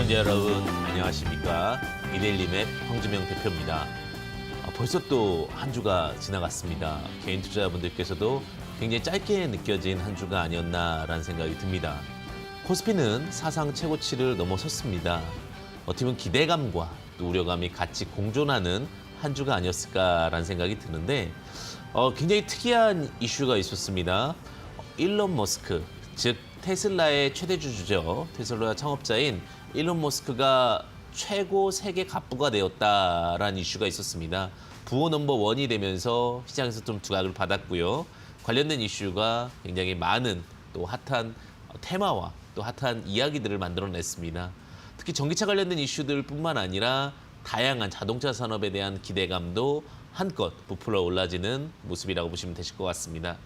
시청자 여러분 안녕하십니까. 이데일리맵 황주명 대표입니다. 벌써 또 한 주가 지나갔습니다. 개인 투자자분들께서도 굉장히 짧게 느껴진 한 주가 아니었나라는 생각이 듭니다. 코스피는 사상 최고치를 넘어섰습니다. 어떻게 보면 기대감과 또 우려감이 같이 공존하는 한 주가 아니었을까라는 생각이 드는데 굉장히 특이한 이슈가 있었습니다. 일론 머스크, 즉 테슬라의 최대 주주죠. 테슬라 창업자인 일론 머스크가 최고 세계 갑부가 되었다라는 이슈가 있었습니다. 부호 넘버 원이 되면서 시장에서 좀 두각을 받았고요. 관련된 이슈가 굉장히 많은 또 핫한 테마와 또 핫한 이야기들을 만들어냈습니다. 특히 전기차 관련된 이슈들뿐만 아니라 다양한 자동차 산업에 대한 기대감도 한껏 부풀어 올라지는 모습이라고 보시면 되실 것 같습니다.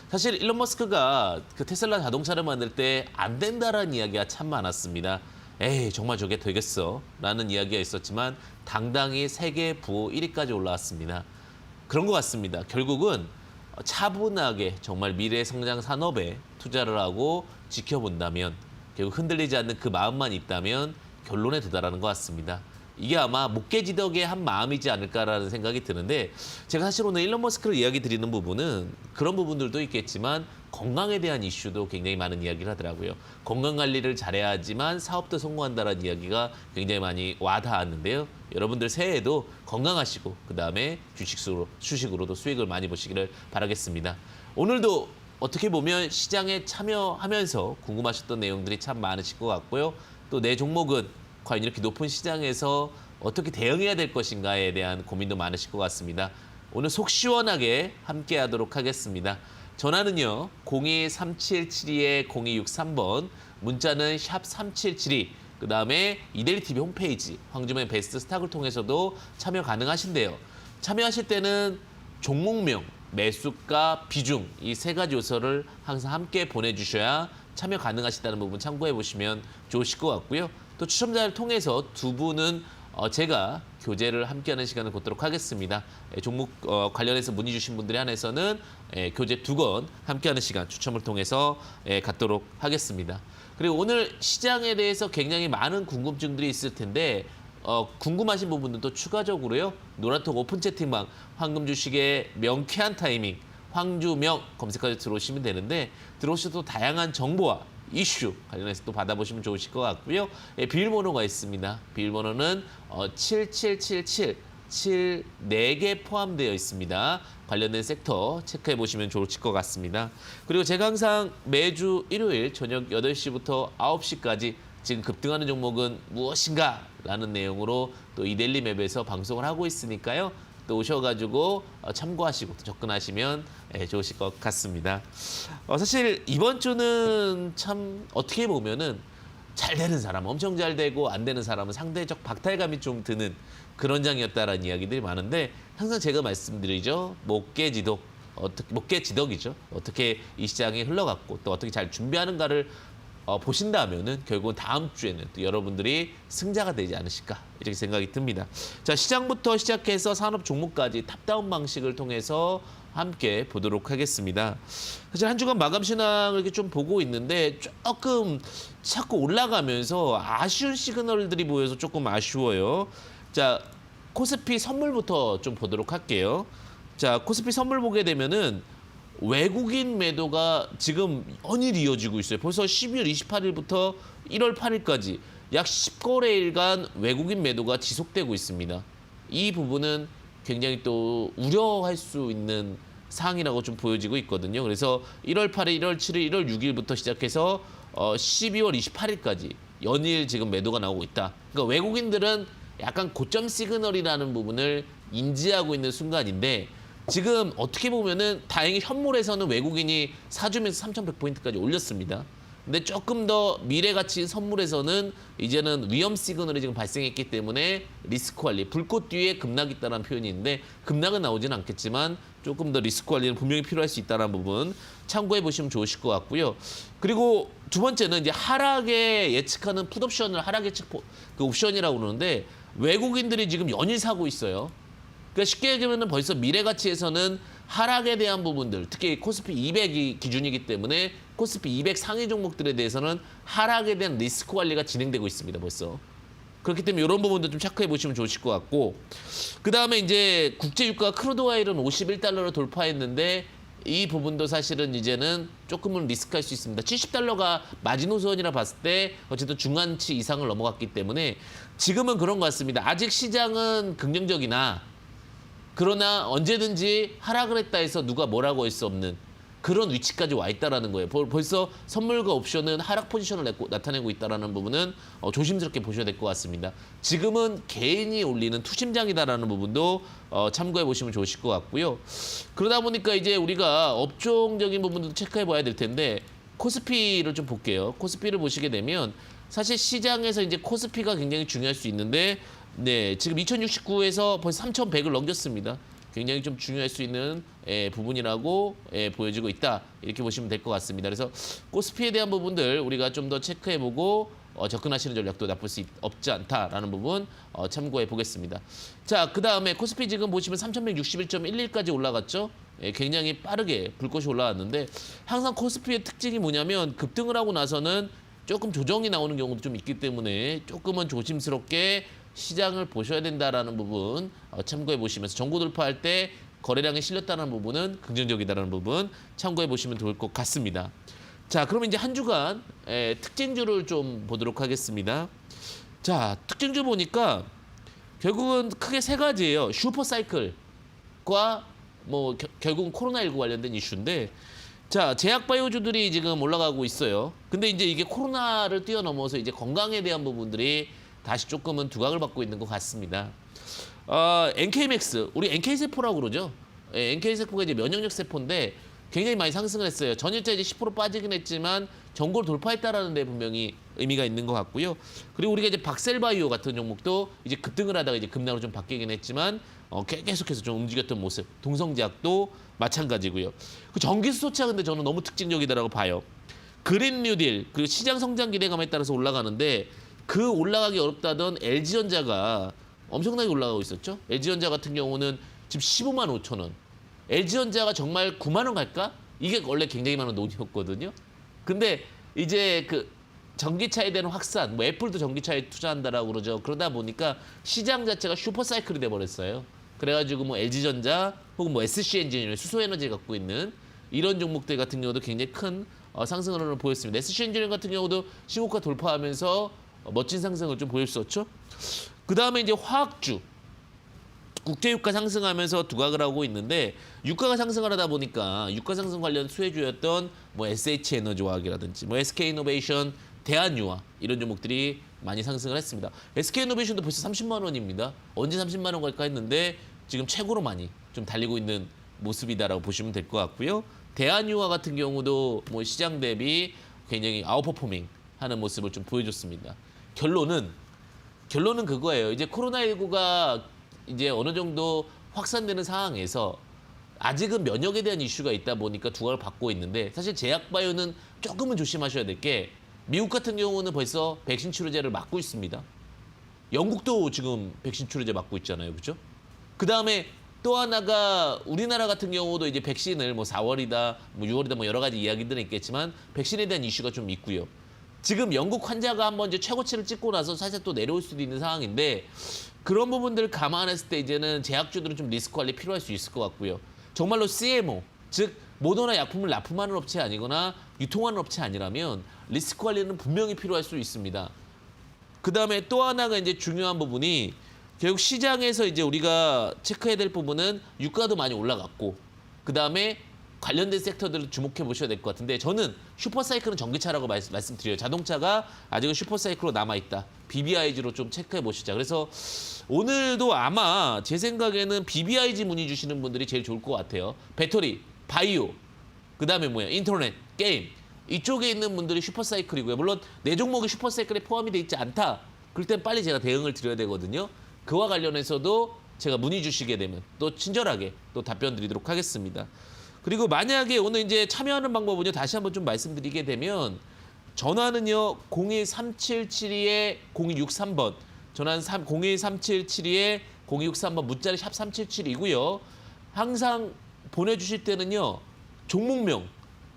사실 일론 머스크가 그 테슬라 자동차를 만들 때 안 된다라는 이야기가 참 많았습니다. 에이 정말 저게 되겠어 라는 이야기가 있었지만 당당히 세계 부호 1위까지 올라왔습니다. 그런 것 같습니다. 결국은 차분하게 정말 미래 성장 산업에 투자를 하고 지켜본다면 결국 흔들리지 않는 그 마음만 있다면 결론에 도달하는 것 같습니다. 이게 아마 목깨지덕의 한 마음이지 않을까라는 생각이 드는데 제가 사실 오늘 일론 머스크를 이야기 드리는 부분은 그런 부분들도 있겠지만 건강에 대한 이슈도 굉장히 많은 이야기를 하더라고요. 건강관리를 잘해야지만 사업도 성공한다는 이야기가 굉장히 많이 와닿았는데요. 여러분들 새해에도 건강하시고 그다음에 주식으로도 수익을 많이 보시기를 바라겠습니다. 오늘도 어떻게 보면 시장에 참여하면서 궁금하셨던 내용들이 참 많으실 것 같고요. 또 내 종목은 과연 이렇게 높은 시장에서 어떻게 대응해야 될 것인가에 대한 고민도 많으실 것 같습니다. 오늘 속 시원하게 함께 하도록 하겠습니다. 전화는요. 02-3772-0263번, 문자는 샵 3772, 그다음에 이데일리TV 홈페이지 황주명의 베스트 스탁을 통해서도 참여 가능하신데요. 참여하실 때는 종목명, 매수가, 비중 이 세 가지 요소를 항상 함께 보내주셔야 참여 가능하시다는 부분 참고해 보시면 좋으실 것 같고요. 또 추첨자를 통해서 두 분은 제가 교재를 함께하는 시간을 갖도록 하겠습니다. 종목 관련해서 문의 주신 분들에 한해서는 교재 2권 함께하는 시간 추첨을 통해서 갖도록 하겠습니다. 그리고 오늘 시장에 대해서 굉장히 많은 궁금증들이 있을 텐데 궁금하신 부분들도 추가적으로요. 노란톡 오픈 채팅방 황금 주식의 명쾌한 타이밍 황주명 검색하셔서 들어오시면 되는데 들어오셔도 다양한 정보와 이슈 관련해서 또 받아보시면 좋으실 것 같고요. 비밀번호가 있습니다. 비밀번호는 7777 4개 포함되어 있습니다. 관련된 섹터 체크해 보시면 좋으실 것 같습니다. 그리고 제가 항상 매주 일요일 저녁 8시부터 9시까지 지금 급등하는 종목은 무엇인가? 라는 내용으로 또 이데일리 맵에서 방송을 하고 있으니까요. 또 오셔가지고 참고하시고 또 접근하시면 좋으실 것 같습니다. 사실 이번 주는 참 어떻게 보면은 잘 되는 사람, 엄청 잘 되고 안 되는 사람은 상대적 박탈감이 좀 드는 그런 장이었다라는 이야기들이 많은데 항상 제가 말씀드리죠. 목깨지덕이죠. 어떻게 이 시장이 흘러갔고 또 어떻게 잘 준비하는가를 보신다면은 결국은 다음 주에는 또 여러분들이 승자가 되지 않으실까 이렇게 생각이 듭니다. 자, 시장부터 시작해서 산업 종목까지 탑다운 방식을 통해서 함께 보도록 하겠습니다. 사실 한 주간 마감 신앙을 이렇게 좀 보고 있는데 조금 자꾸 올라가면서 아쉬운 시그널들이 보여서 조금 아쉬워요. 자, 코스피 선물부터 좀 보도록 할게요. 자, 코스피 선물 보게 되면은 외국인 매도가 지금 연일 이어지고 있어요. 벌써 12월 28일부터 1월 8일까지 약 10거래일간 외국인 매도가 지속되고 있습니다. 이 부분은 굉장히 또 우려할 수 있는 사항이라고 좀 보여지고 있거든요. 그래서 1월 8일, 1월 7일, 1월 6일부터 시작해서 12월 28일까지 연일 지금 매도가 나오고 있다. 그러니까 외국인들은 약간 고점 시그널이라는 부분을 인지하고 있는 순간인데 지금 어떻게 보면은 다행히 현물에서는 외국인이 사주면서 3,100포인트까지 올렸습니다. 근데 조금 더 미래 가치인 선물에서는 이제는 위험 시그널이 지금 발생했기 때문에 리스크 관리, 불꽃 뒤에 급락이 있다는 표현이 있는데 급락은 나오지는 않겠지만 조금 더 리스크 관리는 분명히 필요할 수 있다는 부분 참고해 보시면 좋으실 것 같고요. 그리고 두 번째는 이제 하락에 예측하는 풋옵션을 하락 예측 그 옵션이라고 그러는데 외국인들이 지금 연일 사고 있어요. 그러니까 쉽게 얘기하면 벌써 미래 가치에서는 하락에 대한 부분들, 특히 코스피 200이 기준이기 때문에 코스피 200 상위 종목들에 대해서는 하락에 대한 리스크 관리가 진행되고 있습니다. 벌써. 그렇기 때문에 이런 부분도 좀 체크해 보시면 좋으실 것 같고, 그다음에 이제 국제 유가가 크루드 오일은 51달러를 돌파했는데 이 부분도 사실은 이제는 조금은 리스크할 수 있습니다. 70달러가 마지노선이라 봤을 때 어쨌든 중간치 이상을 넘어갔기 때문에 지금은 그런 것 같습니다. 아직 시장은 긍정적이나 그러나 언제든지 하락을 했다 해서 누가 뭐라고 할 수 없는 그런 위치까지 와 있다라는 거예요. 벌써 선물과 옵션은 하락 포지션을 나타내고 있다라는 부분은 조심스럽게 보셔야 될 것 같습니다. 지금은 개인이 올리는 투심장이다라는 부분도 참고해 보시면 좋으실 것 같고요. 그러다 보니까 이제 우리가 업종적인 부분도 체크해 봐야 될 텐데 코스피를 좀 볼게요. 코스피를 보시게 되면 사실 시장에서 이제 코스피가 굉장히 중요할 수 있는데 네, 지금 2069에서 벌써 3100을 넘겼습니다. 굉장히 좀 중요할 수 있는 부분이라고 보여지고 있다. 이렇게 보시면 될 것 같습니다. 그래서 코스피에 대한 부분들 우리가 좀 더 체크해보고 접근하시는 전략도 나쁠 수 없지 않다라는 부분 참고해 보겠습니다. 자, 그 다음에 코스피 지금 보시면 3161.11까지 올라갔죠. 굉장히 빠르게 불꽃이 올라왔는데 항상 코스피의 특징이 뭐냐면 급등을 하고 나서는 조금 조정이 나오는 경우도 좀 있기 때문에 조금은 조심스럽게 시장을 보셔야 된다라는 부분 참고해 보시면서 정고 돌파할 때 거래량이 실렸다는 부분은 긍정적이다라는 부분 참고해 보시면 좋을 것 같습니다. 자, 그러면 이제 한 주간 특징주를 좀 보도록 하겠습니다. 자, 특징주 보니까 결국은 크게 세 가지예요. 슈퍼사이클과 뭐 결국은 코로나19 관련된 이슈인데, 자, 제약바이오주들이 지금 올라가고 있어요. 근데 이제 이게 코로나를 뛰어넘어서 이제 건강에 대한 부분들이 다시 조금은 두각을 받고 있는 것 같습니다. NK맥스, 우리 NK세포라고 그러죠. NK세포가 이제 면역력 세포인데 굉장히 많이 상승을 했어요. 전일자 이제 10% 빠지긴 했지만 전고를 돌파했다라는 데 분명히 의미가 있는 것 같고요. 그리고 우리가 이제 박셀바이오 같은 종목도 이제 급등을 하다가 이제 급락으로 좀 바뀌긴 했지만 계속해서 좀 움직였던 모습. 동성제약도 마찬가지고요. 그 전기수소차 근데 저는 너무 특징적이다라고 봐요. 그린 뉴딜, 그 시장 성장 기대감에 따라서 올라가는데 그 올라가기 어렵다던 LG전자가 엄청나게 올라가고 있었죠. LG전자 같은 경우는 지금 15만 5천 원. LG전자가 정말 9만 원 갈까? 이게 원래 굉장히 많은 논의였거든요. 근데 이제 그 전기차에 대한 확산, 뭐 애플도 전기차에 투자한다라고 그러죠. 그러다 보니까 시장 자체가 슈퍼사이클이 돼버렸어요. 그래가지고 뭐 LG전자 혹은 뭐 SC엔지니어, 수소에너지 갖고 있는 이런 종목들 같은 경우도 굉장히 큰 상승을 보였습니다. SC엔지니어 같은 경우도 신고가 돌파하면서 멋진 상승을 좀 보였었죠. 그 다음에 이제 화학주. 국제유가 상승하면서 두각을 하고 있는데 유가가 상승을 하다 보니까 유가 상승 관련 수혜주였던 뭐 SH에너지화학이라든지 뭐 SK이노베이션, 대한유화 이런 종목들이 많이 상승을 했습니다. SK이노베이션도 벌써 30만 원입니다. 언제 30만 원 갈까 했는데 지금 최고로 많이 좀 달리고 있는 모습이다라고 보시면 될 것 같고요. 대한유화 같은 경우도 뭐 시장 대비 굉장히 아웃퍼포밍 하는 모습을 좀 보여줬습니다. 결론은 그거예요. 이제 코로나19가 이제 어느 정도 확산되는 상황에서 아직은 면역에 대한 이슈가 있다 보니까 두각을 받고 있는데 사실 제약바이오는 조금은 조심하셔야 될 게 미국 같은 경우는 벌써 백신 치료제를 맞고 있습니다. 영국도 지금 백신 치료제 맞고 있잖아요. 그죠? 그 다음에 또 하나가 우리나라 같은 경우도 이제 백신을 뭐 4월이다, 뭐 6월이다 뭐 여러 가지 이야기들은 있겠지만 백신에 대한 이슈가 좀 있고요. 지금 영국 환자가 한번 이제 최고치를 찍고 나서 사실 또 내려올 수도 있는 상황인데 그런 부분들을 감안했을 때 이제는 제약주들은 좀 리스크 관리 필요할 수 있을 것 같고요. 정말로 CMO, 즉 모더나 약품을 납품하는 업체 아니거나 유통하는 업체 아니라면 리스크 관리는 분명히 필요할 수 있습니다. 그 다음에 또 하나가 이제 중요한 부분이 결국 시장에서 이제 우리가 체크해야 될 부분은 유가도 많이 올라갔고 그 다음에 관련된 섹터들을 주목해 보셔야 될 것 같은데 저는 슈퍼사이클은 전기차라고 말씀드려요. 자동차가 아직은 슈퍼사이클로 남아있다. BBIG로 좀 체크해 보시자. 그래서 오늘도 아마 제 생각에는 BBIG 문의 주시는 분들이 제일 좋을 것 같아요. 배터리, 바이오, 그 다음에 뭐야 인터넷, 게임 이쪽에 있는 분들이 슈퍼사이클이고요. 물론 내 종목이 슈퍼사이클에 포함이 돼 있지 않다. 그럴 땐 빨리 제가 대응을 드려야 되거든요. 그와 관련해서도 제가 문의 주시게 되면 또 친절하게 또 답변 드리도록 하겠습니다. 그리고 만약에 오늘 이제 참여하는 방법은요. 다시 한번 좀 말씀드리게 되면 전화는요. 02377-0263번 전화는 02377-0263번 문자리 샵 377이고요. 항상 보내주실 때는요. 종목명,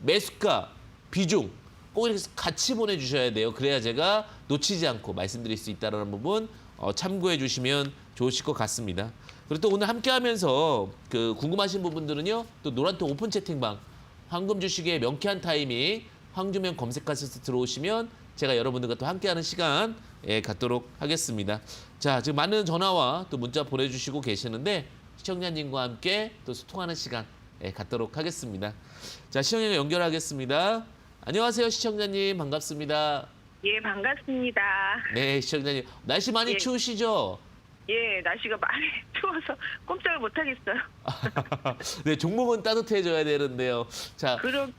매수가, 비중 꼭 이렇게 같이 보내주셔야 돼요. 그래야 제가 놓치지 않고 말씀드릴 수 있다는 부분 참고해 주시면 좋으실 것 같습니다. 그리고 또 오늘 함께하면서 그 궁금하신 부분들은요. 또 노란톡 오픈 채팅방 황금 주식의 명쾌한 타이밍 황주명 검색하셔서 들어오시면 제가 여러분들과 또 함께하는 시간 갖도록 하겠습니다. 자, 지금 많은 전화와 또 문자 보내주시고 계시는데 시청자님과 함께 또 소통하는 시간 갖도록 하겠습니다. 자, 시청자 연결하겠습니다. 안녕하세요, 시청자님. 반갑습니다. 예, 반갑습니다. 네, 시청자님. 날씨 많이 예. 추우시죠? 예, 날씨가 많이 추워서 꼼짝을 못 하겠어요. 네, 종목은 따뜻해져야 되는데요. 자, 그럼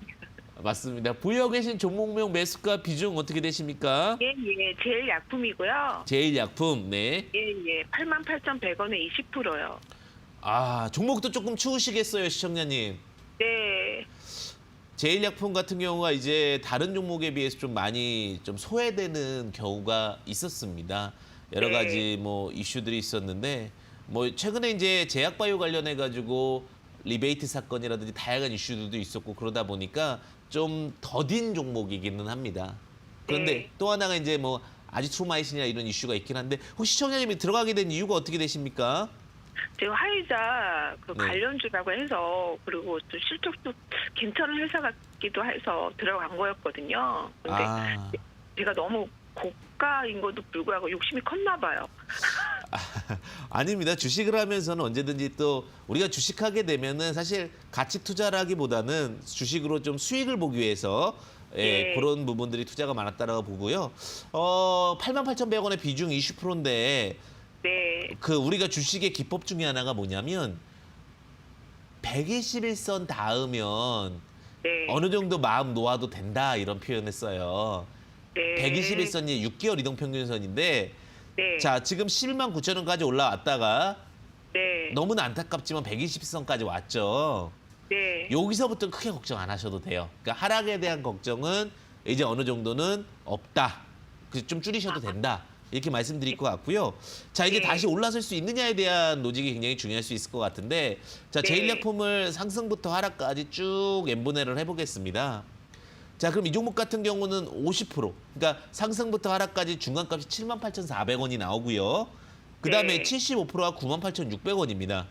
맞습니다. 보유하고 계신 종목명 매수가 비중 어떻게 되십니까? 예, 제일 약품이고요. 제일약품, 네. 예, 88,100원에 20%요. 아, 종목도 조금 추우시겠어요, 시청자님. 네. 제일약품 같은 경우가 이제 다른 종목에 비해서 좀 많이 좀 소외되는 경우가 있었습니다. 여러 네. 가지 뭐 이슈들이 있었는데 뭐 최근에 이제 제약바이오 관련해 가지고 리베이트 사건이라든지 다양한 이슈들도 있었고 그러다 보니까 좀 더딘 종목이기는 합니다. 그런데 네. 또 하나가 이제 뭐 아지트로마이신이나 이런 이슈가 있긴 한데 혹시 시청자님이 들어가게 된 이유가 어떻게 되십니까? 제가 화이자 그 네. 관련주라고 해서 그리고 또 실적도 괜찮은 회사 같기도 해서 들어간 거였거든요. 근데 아, 제가 너무 고가인 것도 불구하고 욕심이 컸나 봐요. 아닙니다. 주식을 하면서는 언제든지 또 우리가 주식하게 되면은 사실 가치 투자라기보다는 주식으로 좀 수익을 보기 위해서 예. 그런 부분들이 투자가 많았다라고 보고요. 88,100원의 비중 20%인데 네. 그 우리가 주식의 기법 중에 하나가 뭐냐면 121선 닿으면 네. 어느 정도 마음 놓아도 된다 이런 표현을 써요. 네. 121선이 6개월 이동평균선인데 네. 자, 지금 11만 9천 원까지 올라왔다가 네. 너무나 안타깝지만 120선까지 왔죠. 네. 여기서부터 크게 걱정 안 하셔도 돼요. 그러니까 하락에 대한 걱정은 이제 어느 정도는 없다. 그래서 좀 줄이셔도 된다. 이렇게 말씀드릴 것 같고요. 자, 이제 네. 다시 올라설 수 있느냐에 대한 로직이 굉장히 중요할 수 있을 것 같은데 자, 네. 제일약품을 상승부터 하락까지 쭉 n분해를 해보겠습니다. 자, 그럼 이 종목 같은 경우는 50%. 그러니까 상승부터 하락까지 중간값이 78,400원이 나오고요. 그다음에 네. 75%가 98,600원입니다.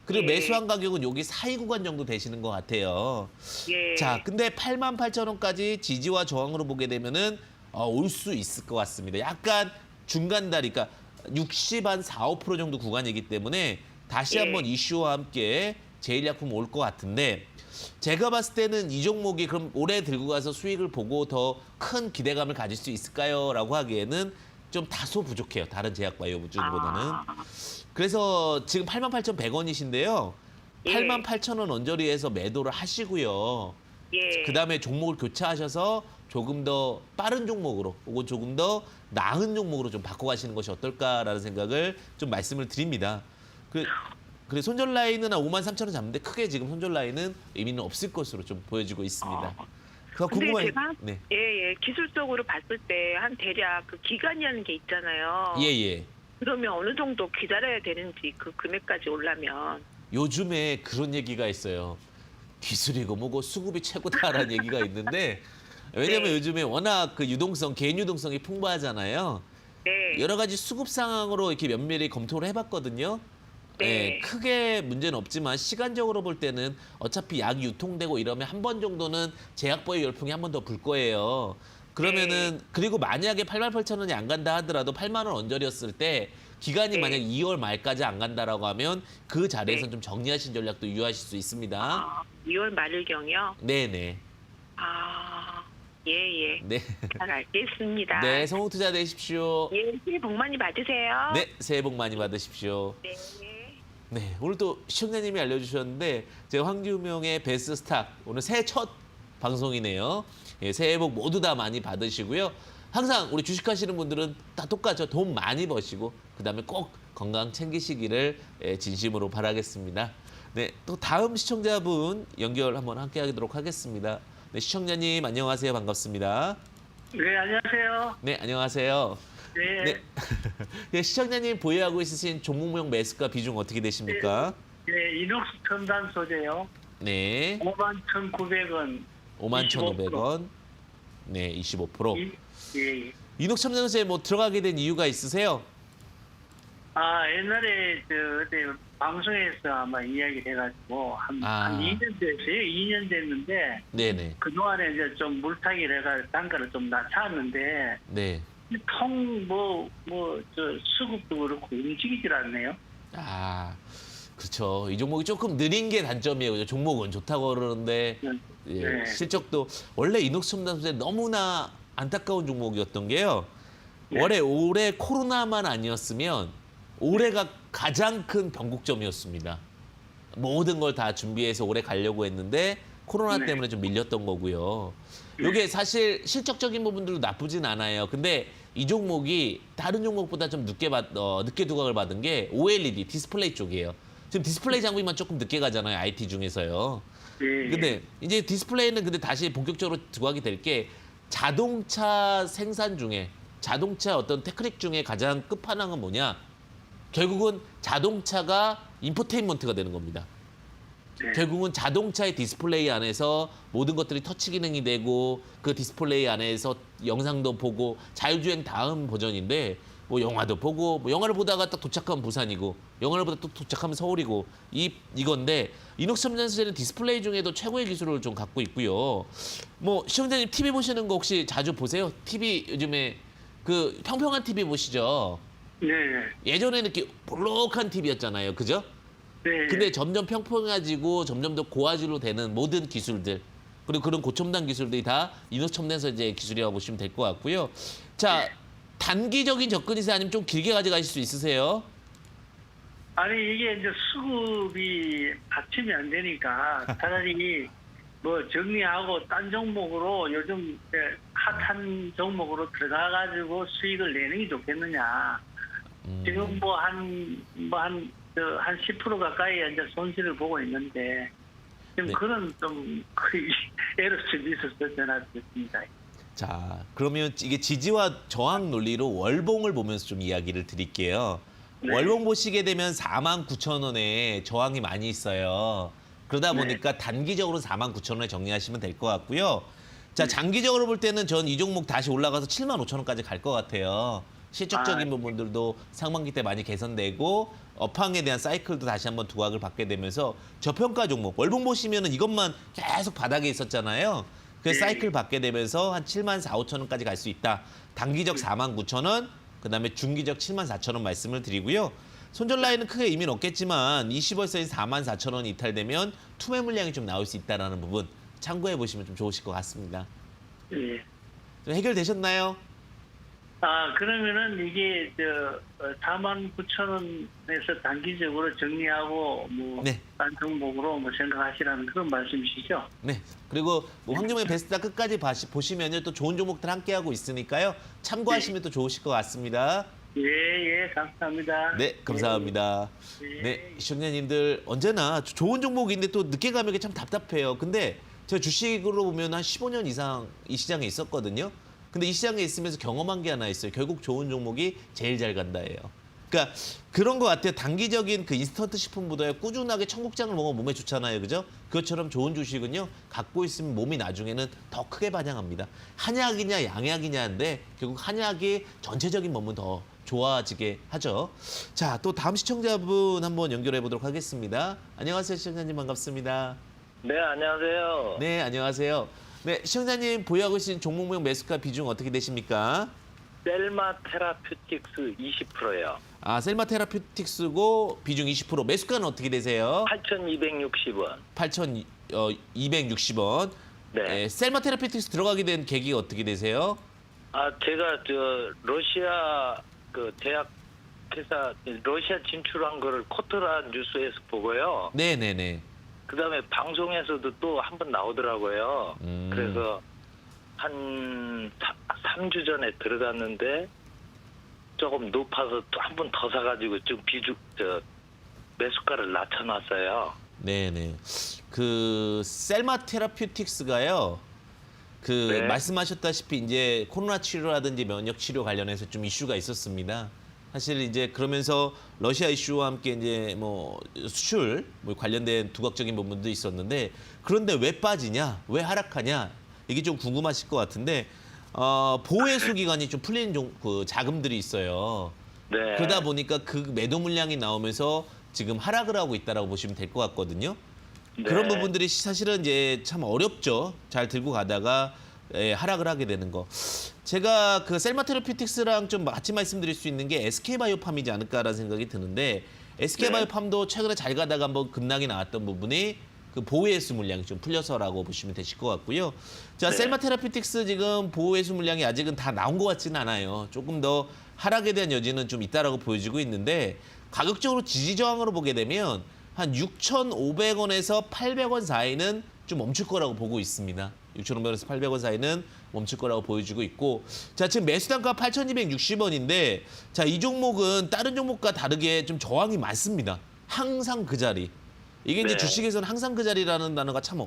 그리고 예. 매수한 가격은 여기 사이 구간 정도 되시는 것 같아요. 예. 자, 근데 88,000원까지 지지와 저항으로 보게 되면은 올 수 있을 것 같습니다. 약간 중간 다리, 그러니까 60 한 4, 5% 정도 구간이기 때문에 다시 예. 한번 이슈와 함께 제일약품 올 것 같은데 제가 봤을 때는 이 종목이 그럼 올해 들고 가서 수익을 보고 더 큰 기대감을 가질 수 있을까요? 라고 하기에는 좀 다소 부족해요. 다른 제약바이오 주보다는. 그래서 지금 88,100원이신데요. 예. 88,000원 언저리에서 매도를 하시고요. 예. 그다음에 종목을 교체하셔서 조금 더 빠른 종목으로 혹은 조금 더 나은 종목으로 좀 바꿔가시는 것이 어떨까라는 생각을 좀 말씀을 드립니다. 그래 손절 라인은 한 53,000원 잡는데 크게 지금 손절 라인은 의미는 없을 것으로 좀 보여지고 있습니다. 그래서 근데 궁금한 제가 네. 기술적으로 봤을 때 한 대략 그 기간이라는 게 있잖아요. 예. 그러면 어느 정도 기다려야 되는지 그 금액까지 올라면. 요즘에 그런 얘기가 있어요. 기술이고 뭐고 수급이 최고다라는 얘기가 있는데 왜냐면 네. 요즘에 워낙 그 유동성, 개인 유동성이 풍부하잖아요. 네. 여러 가지 수급 상황으로 이렇게 면밀히 검토를 해봤거든요. 네. 크게 문제는 없지만 시간적으로 볼 때는 어차피 약이 유통되고 이러면 한 번 정도는 제약바이오 열풍이 한 번 더 불 거예요. 그러면은 그리고 만약에 88,000원이 안 간다 하더라도 8만 원 언저리였을 때 기간이 네. 만약 2월 말까지 안 간다라고 하면 그 자리에서 네. 좀 정리하신 전략도 유효하실 수 있습니다. 2월 말일경이요? 네네. 예. 네. 잘 알겠습니다. 네, 성공 투자 되십시오. 예, 새해 복 많이 받으세요. 네, 새해 복 많이 받으십시오. 네. 네, 오늘 또 시청자님이 알려주셨는데 제가 황규명의 베스트 스탁 오늘 새해 첫 방송이네요. 예, 새해 복 모두 다 많이 받으시고요. 항상 우리 주식하시는 분들은 다 똑같죠. 돈 많이 버시고 그다음에 꼭 건강 챙기시기를 진심으로 바라겠습니다. 네, 또 다음 시청자분 연결 한번 함께 하도록 하겠습니다. 네, 시청자님 안녕하세요. 반갑습니다. 네, 안녕하세요. 네, 안녕하세요. 네, 네. 네, 시청자님 보유하고 있으신 종목명 매수가 비중 어떻게 되십니까? 네, 이녹스 첨단 소재요. 네. 51,900원. 51,500원. 네, 25%. 예. 이녹첨단소에 뭐 들어가게 된 이유가 있으세요? 옛날에 어디 방송에서 아마 이야기를 해가지고 한 2년 됐어요. 2년 됐는데 네네. 그동안에 이제 좀 물타기를 해가 단가를 좀 낮췄는데 네. 수급도 그렇고 움직이질 않네요. 그렇죠. 이 종목이 조금 느린 게 단점이에요. 그죠? 종목은 좋다고 그러는데 예, 네. 실적도 원래 이녹첨단소에 너무나 안타까운 종목이었던 게요. 네. 올해 코로나만 아니었으면 올해가 가장 큰 변곡점이었습니다. 모든 걸 다 준비해서 올해 가려고 했는데 코로나 네. 때문에 좀 밀렸던 거고요. 이게 사실 실적적인 부분들도 나쁘진 않아요. 근데 이 종목이 다른 종목보다 좀 늦게 두각을 받은 게 OLED 디스플레이 쪽이에요. 지금 디스플레이 장비만 조금 늦게 가잖아요. IT 중에서요. 예. 근데 이제 디스플레이는 근데 다시 본격적으로 두각이 될 게 자동차 생산 중에 자동차 어떤 테크닉 중에 가장 끝판왕은 뭐냐? 결국은 자동차가 인포테인먼트가 되는 겁니다. 네. 결국은 자동차의 디스플레이 안에서 모든 것들이 터치 기능이 되고 그 디스플레이 안에서 영상도 보고 자율주행 다음 버전인데 뭐 영화도 보고 뭐 영화를 보다가 딱 도착하면 부산이고 영화를 보다 또 도착하면 서울이고 이건데 이녹첨단소재는 디스플레이 중에도 최고의 기술을 좀 갖고 있고요. 뭐 시청자님 TV 보시는 거 혹시 자주 보세요? TV 요즘에 그 평평한 TV 보시죠? 네. 예전에는 이렇게 볼록한 TV였잖아요. 그죠? 네. 근데 점점 평평해지고 점점 더 고화질로 되는 모든 기술들 그리고 그런 고첨단 기술들이 다 이녹첨단소재 기술이라고 보시면 될 것 같고요. 자, 단기적인 접근이세요? 아니면 좀 길게 가져가실 수 있으세요? 아니 이게 이제 수급이 받침이 안 되니까 차라리 뭐 정리하고 딴 종목으로 요즘 핫한 종목으로 들어가가지고 수익을 내는 게 좋겠느냐. 지금 한 10% 가까이 이제 손실을 보고 있는데 지금 네. 그런 좀 에러점이 있어서 전화드렸습니다. 자, 그러면 이게 지지와 저항 논리로 월봉을 보면서 좀 이야기를 드릴게요. 네. 월봉 보시게 되면 49,000원에 저항이 많이 있어요. 그러다 네. 보니까 단기적으로 49,000원에 정리하시면 될 것 같고요. 자, 장기적으로 볼 때는 전 이 종목 다시 올라가서 75,000원까지 갈 것 같아요. 실적적인 부분들도 상반기 때 많이 개선되고 업황에 대한 사이클도 다시 한번 두각을 받게 되면서 저평가 종목 월봉 보시면은 이것만 계속 바닥에 있었잖아요. 그 네. 사이클 받게 되면서 한 74,000원까지 갈 수 있다. 단기적 49,000원, 그다음에 중기적 74,000원 말씀을 드리고요. 손절 라인은 크게 의미는 없겠지만 20월선이 44,000원이 이탈되면 투매 물량이 좀 나올 수 있다라는 부분 참고해 보시면 좀 좋으실 것 같습니다. 예. 좀 해결되셨나요? 그러면은 이게 49,000원에서 단기적으로 정리하고 네. 딴 종목으로 생각하시라는 그런 말씀이시죠? 네. 그리고 뭐 황정의 베스트다 끝까지 보시면요 또 좋은 종목들 함께 하고 있으니까요 참고하시면 또 좋으실 것 같습니다. 예, 감사합니다. 네, 감사합니다. 예. 네, 시청자님들 언제나 좋은 종목인데 또 늦게 가면 이게 참 답답해요. 근데 제가 주식으로 보면 한 15년 이상 이 시장에 있었거든요. 근데 이 시장에 있으면서 경험한 게 하나 있어요. 결국 좋은 종목이 제일 잘 간다예요. 그러니까 그런 것 같아요. 단기적인 그 인스턴트 식품보다 꾸준하게 청국장을 먹으면 몸에 좋잖아요. 그죠? 그것처럼 좋은 주식은요. 갖고 있으면 몸이 나중에는 더 크게 반영합니다. 한약이냐 양약이냐인데 결국 한약이 전체적인 몸은 더 좋아지게 하죠. 자, 또 다음 시청자분 한번 연결해 보도록 하겠습니다. 안녕하세요. 시청자님 반갑습니다. 네, 안녕하세요. 네, 안녕하세요. 네, 시청자님 보유하고 계신 종목명 매수가 비중 어떻게 되십니까? 셀마 테라퓨틱스 20%예요. 셀마 테라퓨틱스고 비중 20%. 매수가는 어떻게 되세요? 8,260원. 8,260원. 네. 셀마 테라퓨틱스 들어가게 된 계기가 어떻게 되세요? 제가 러시아 그 대학 회사 러시아 진출한 거를 코트라 뉴스에서 보고요. 네네네. 그다음에 방송에서도 또 한 번 나오더라고요. 그래서 한 3주 전에 들어갔는데 조금 높아서 또 한 번 더 사가지고 좀 매수가를 낮춰놨어요. 네네. 그 셀마 테라퓨틱스가요. 네. 말씀하셨다시피 이제 코로나 치료라든지 면역 치료 관련해서 좀 이슈가 있었습니다. 사실 이제 그러면서 러시아 이슈와 함께 이제 뭐 수출 관련된 두각적인 부분도 있었는데 그런데 왜 빠지냐, 왜 하락하냐 이게 좀 궁금하실 것 같은데 보호회수 기간이 좀 풀린 그 자금들이 있어요. 네. 그러다 보니까 그 매도 물량이 나오면서 지금 하락을 하고 있다라고 보시면 될 것 같거든요. 네. 그런 부분들이 사실은 이제 참 어렵죠. 잘 들고 가다가 하락을 하게 되는 거. 제가 그 셀마테라피틱스랑 좀 같이 말씀드릴 수 있는 게 SK바이오팜이지 않을까라는 생각이 드는데 SK바이오팜도 최근에 잘 가다가 한번 급락이 나왔던 부분이 그 보호회수 물량이 좀 풀려서라고 보시면 되실 것 같고요. 자, 네. 셀마테라피틱스 지금 보호회수 물량이 아직은 다 나온 것 같지는 않아요. 조금 더 하락에 대한 여지는 좀 있다라고 보여지고 있는데 가격적으로 지지 저항으로 보게 되면 한 6,500원에서 800원 사이는 좀 멈출 거라고 보고 있습니다. 6,500원에서 800원 사이는 멈출 거라고 보여지고 있고, 자, 지금 매수 단가 8,260원인데, 자, 이 종목은 다른 종목과 다르게 좀 저항이 많습니다. 항상 그 자리. 이게 이제 네. 주식에서는 항상 그 자리라는 단어가 참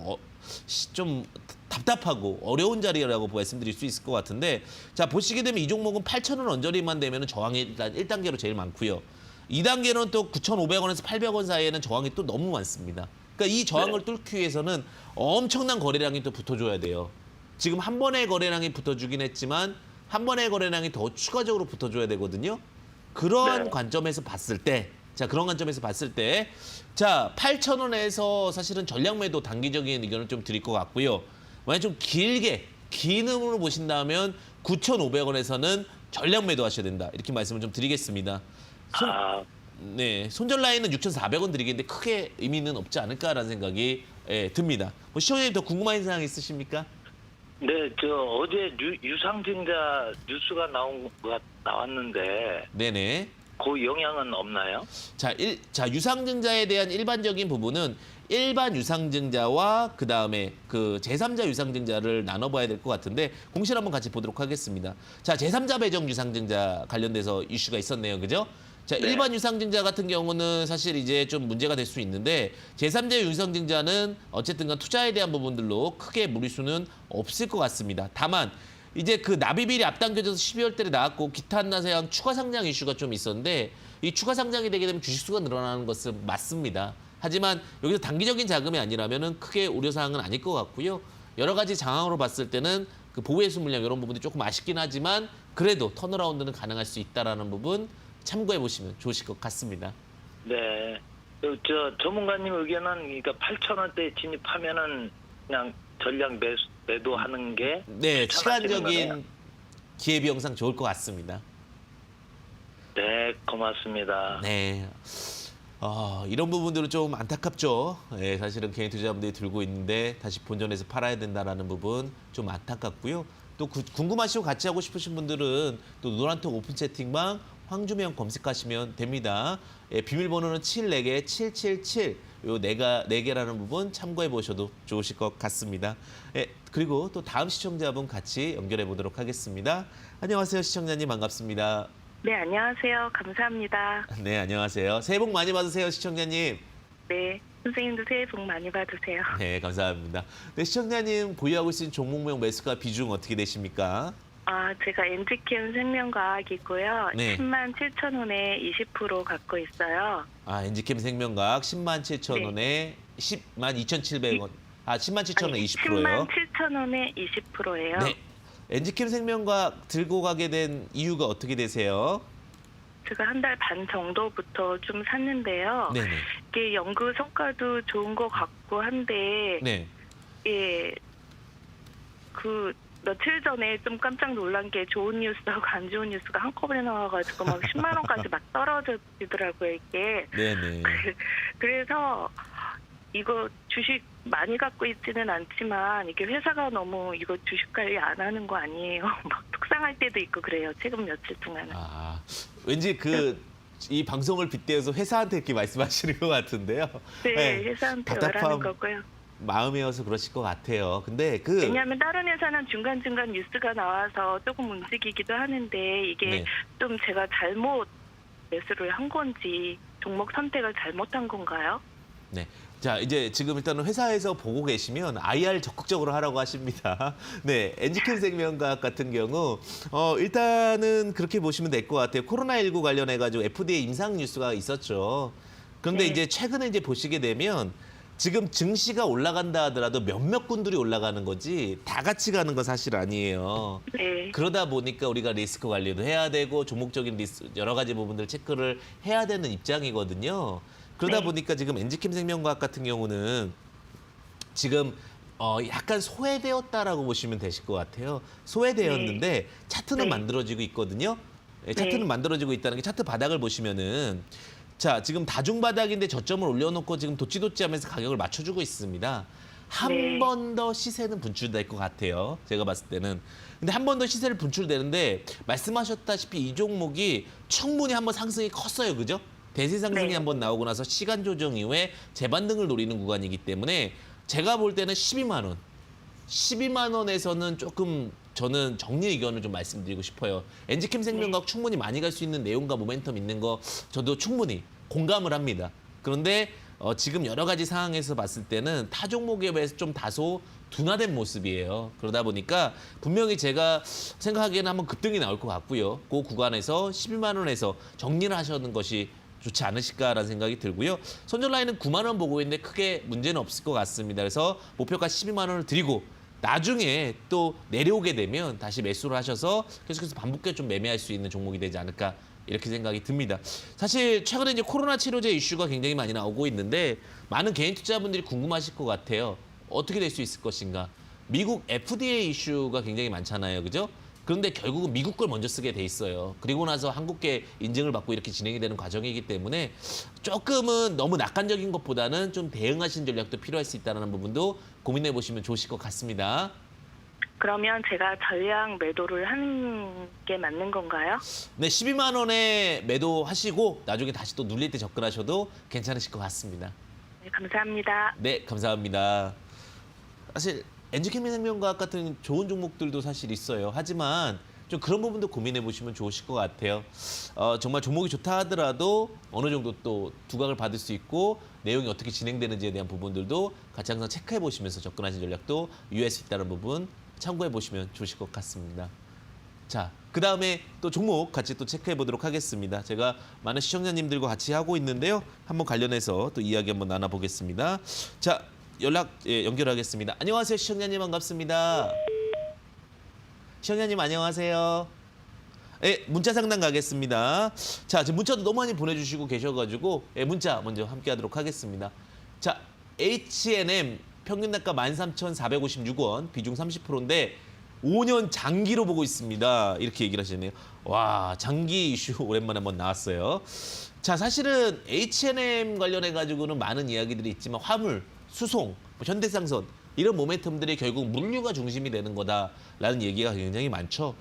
좀 답답하고 어려운 자리라고 말씀드릴 수 있을 것 같은데, 자, 보시게 되면 이 종목은 8,000원 언저리만 되면 저항이 일단 1단계로 제일 많고요. 2단계는 또 9,500원에서 800원 사이에는 저항이 또 너무 많습니다. 그러니까 이 저항을 뚫기 위해서는 엄청난 거래량이 또 붙어줘야 돼요. 지금 한 번의 거래량이 붙어주긴 했지만 한 번의 거래량이 더 추가적으로 붙어줘야 되거든요. 그런 네. 관점에서 봤을 때, 자, 그런 관점에서 봤을 때, 자, 8,000원에서 사실은 전략 매도 단기적인 의견을 좀 드릴 것 같고요. 만약 좀 길게, 긴 흐름으로 보신다면 9,500원에서는 전략 매도 하셔야 된다. 이렇게 말씀을 좀 드리겠습니다. 네, 손절 라인은 6,400원 드리겠는데 크게 의미는 없지 않을까라는 생각이 듭니다. 뭐 시청자님 더 궁금한 사항 있으십니까? 네, 어제 유상증자 뉴스가 나왔는데 네네. 그 영향은 없나요? 자, 유상증자에 대한 일반적인 부분은 일반 유상증자와 그다음에 그 제3자 유상증자를 나눠봐야 될 것 같은데 공시를 한번 같이 보도록 하겠습니다. 자, 제3자 배정 유상증자 관련돼서 이슈가 있었네요. 그죠? 자, 네. 일반 유상증자 같은 경우는 사실 이제 좀 문제가 될 수 있는데 제3자 유상증자는 어쨌든 간 투자에 대한 부분들로 크게 무리수는 없을 것 같습니다. 다만 이제 그 납입일이 앞당겨져서 12월 달에 나왔고 기타 한나사양 추가 상장 이슈가 좀 있었는데 이 추가 상장이 되게 되면 주식수가 늘어나는 것은 맞습니다. 하지만 여기서 단기적인 자금이 아니라면은 크게 우려사항은 아닐 것 같고요. 여러 가지 상황으로 봤을 때는 그 보호회수 물량 이런 부분이 조금 아쉽긴 하지만 그래도 턴어라운드는 가능할 수 있다라는 부분 참고해 보시면 좋으실 것 같습니다. 네. 전문가님 의견은 그러니까 8,000원대 진입하면은 그냥 전략 매도하는 게 네, 추천하시는 시간적인 거네요. 기회비용상 좋을 것 같습니다. 네, 고맙습니다. 네. 이런 부분들은 좀 안타깝죠. 예, 사실은 개인 투자자분들이 들고 있는데 다시 본전에서 팔아야 된다라는 부분 좀 안타깝고요. 또 궁금하시고 같이 하고 싶으신 분들은 또 노란톡 오픈 채팅방 황주명 검색하시면 됩니다. 예, 비밀번호는 74개 777. 요 네 개라는 부분 참고해 보셔도 좋으실 것 같습니다. 예, 그리고 또 다음 시청자분 같이 연결해 보도록 하겠습니다. 안녕하세요, 시청자님 반갑습니다. 네, 안녕하세요. 감사합니다. 네, 안녕하세요. 새해 복 많이 받으세요, 시청자님. 네, 선생님도 새해 복 많이 받으세요. 네, 감사합니다. 네, 시청자님 보유하고 있는 종목명 매수가 비중 어떻게 되십니까? 제가 엔지캠 생명과학이고요. 네. 107,000원에 20% 갖고 있어요. 엔지캠 생명과학 107,000원에 102,700원. 107,000원에 20%요. 107,000원에 20%예요. 네. 엔지캠 생명과학 들고 가게 된 이유가 어떻게 되세요? 제가 한 달 반 정도부터 좀 샀는데요. 네네. 이게 연구 성과도 좋은 것 같고 한데, 네. 예, 그 며칠 전에 좀 깜짝 놀란 게 좋은 뉴스하고 안 좋은 뉴스가 한꺼번에 나와가지고 막 10만 원까지 막 떨어지더라고요, 이게. 네네. 그래서 이거 주식 많이 갖고 있지는 않지만 이게 회사가 너무 이거 주식 관리 안 하는 거 아니에요? 막 속상할 때도 있고 그래요. 최근 며칠 동안은. 왠지 이 방송을 빗대어서 회사한테 이렇게 말씀하시는 것 같은데요. 네, 회사한테 말하는 거고요. 마음이어서 그러실 것 같아요. 근데 왜냐하면 다른 회사는 중간중간 뉴스가 나와서 조금 움직이기도 하는데 이게 네. 좀 제가 잘못 매수를 한 건지 종목 선택을 잘못한 건가요? 네. 자, 이제 지금 일단은 회사에서 보고 계시면 IR 적극적으로 하라고 하십니다. 네, 엔지캠 생명과학 같은 경우 일단은 그렇게 보시면 될 것 같아요. 코로나19 관련해가지고 FDA 임상 뉴스가 있었죠. 그런데 네. 이제 최근에 이제 보시게 되면 지금 증시가 올라간다 하더라도 몇몇 군들이 올라가는 거지 다 같이 가는 건 사실 아니에요. 네. 그러다 보니까 우리가 리스크 관리도 해야 되고 종목적인 리스크 여러 가지 부분들 체크를 해야 되는 입장이거든요. 그러다 네. 보니까 지금 엔지캠 생명과학 같은 경우는 지금 약간 소외되었다라고 보시면 되실 것 같아요. 소외되었는데 차트는 네. 만들어지고 있거든요. 예, 차트는 네. 만들어지고 있다는 게 차트 바닥을 보시면은 자 지금 다중 바닥인데 저점을 올려놓고 지금 도찌도찌하면서 가격을 맞춰주고 있습니다. 한 네. 번 더 시세는 분출될 것 같아요. 제가 봤을 때는. 근데 한 번 더 시세를 분출되는데 말씀하셨다시피 이 종목이 충분히 한번 상승이 컸어요. 그죠? 대세 상승이 네. 한번 나오고 나서 시간 조정 이후에 재반등을 노리는 구간이기 때문에 제가 볼 때는 12만 원. 12만 원에서는 조금 저는 정리 의견을 좀 말씀드리고 싶어요. 엔지캠 생명과학 충분히 많이 갈 수 있는 내용과 모멘텀 있는 거 저도 충분히 공감을 합니다. 그런데 지금 여러 가지 상황에서 봤을 때는 타 종목에 비해서 좀 다소 둔화된 모습이에요. 그러다 보니까 분명히 제가 생각하기에는 한번 급등이 나올 것 같고요. 그 구간에서 12만 원에서 정리를 하시는 것이 좋지 않으실까라는 생각이 들고요. 손절 라인은 9만 원 보고 있는데 크게 문제는 없을 것 같습니다. 그래서 목표가 12만 원을 드리고 나중에 또 내려오게 되면 다시 매수를 하셔서 계속해서 반복해 좀 매매할 수 있는 종목이 되지 않을까 이렇게 생각이 듭니다. 사실 최근에 이제 코로나 치료제 이슈가 굉장히 많이 나오고 있는데 많은 개인 투자자분들이 궁금하실 것 같아요. 어떻게 될 수 있을 것인가? 미국 FDA 이슈가 굉장히 많잖아요. 그죠? 그런데 결국은 미국 걸 먼저 쓰게 돼 있어요. 그리고 나서 한국계 인증을 받고 이렇게 진행이 되는 과정이기 때문에 조금은 너무 낙관적인 것보다는 좀 대응하신 전략도 필요할 수 있다는 부분도 고민해 보시면 좋으실 것 같습니다. 그러면 제가 전량 매도를 하는 게 맞는 건가요? 네, 12만 원에 매도하시고 나중에 다시 또 눌릴 때 접근하셔도 괜찮으실 것 같습니다. 네, 감사합니다. 네, 감사합니다. 사실 엔지케미 생명과학 같은 좋은 종목들도 사실 있어요. 하지만 좀 그런 부분도 고민해 보시면 좋으실 것 같아요. 정말 종목이 좋다 하더라도 어느 정도 또 두각을 받을 수 있고 내용이 어떻게 진행되는지에 대한 부분들도 같이 항상 체크해 보시면서 접근하신 전략도 유의할 수 있다는 부분 참고해 보시면 좋으실 것 같습니다. 자, 그 다음에 또 종목 같이 또 체크해 보도록 하겠습니다. 제가 많은 시청자님들과 같이 하고 있는데요. 한번 관련해서 또 이야기 한번 나눠보겠습니다. 자, 연결하겠습니다. 안녕하세요, 시청자님 반갑습니다. 시청자님 안녕하세요. 네, 문자 상담 가겠습니다. 자, 지금 문자도 너무 많이 보내주시고 계셔가지고 문자 먼저 함께하도록 하겠습니다. 자, H&M 평균 단가 13,456원, 비중 30%인데 5년 장기로 보고 있습니다. 이렇게 얘기를 하시네요. 와, 장기 이슈 오랜만에 한번 나왔어요. 자, 사실은 H&M 관련해가지고는 많은 이야기들이 있지만 화물, 수송, 현대상선 이런 모멘텀들이 결국 물류가 중심이 되는 거다라는 얘기가 굉장히 많죠.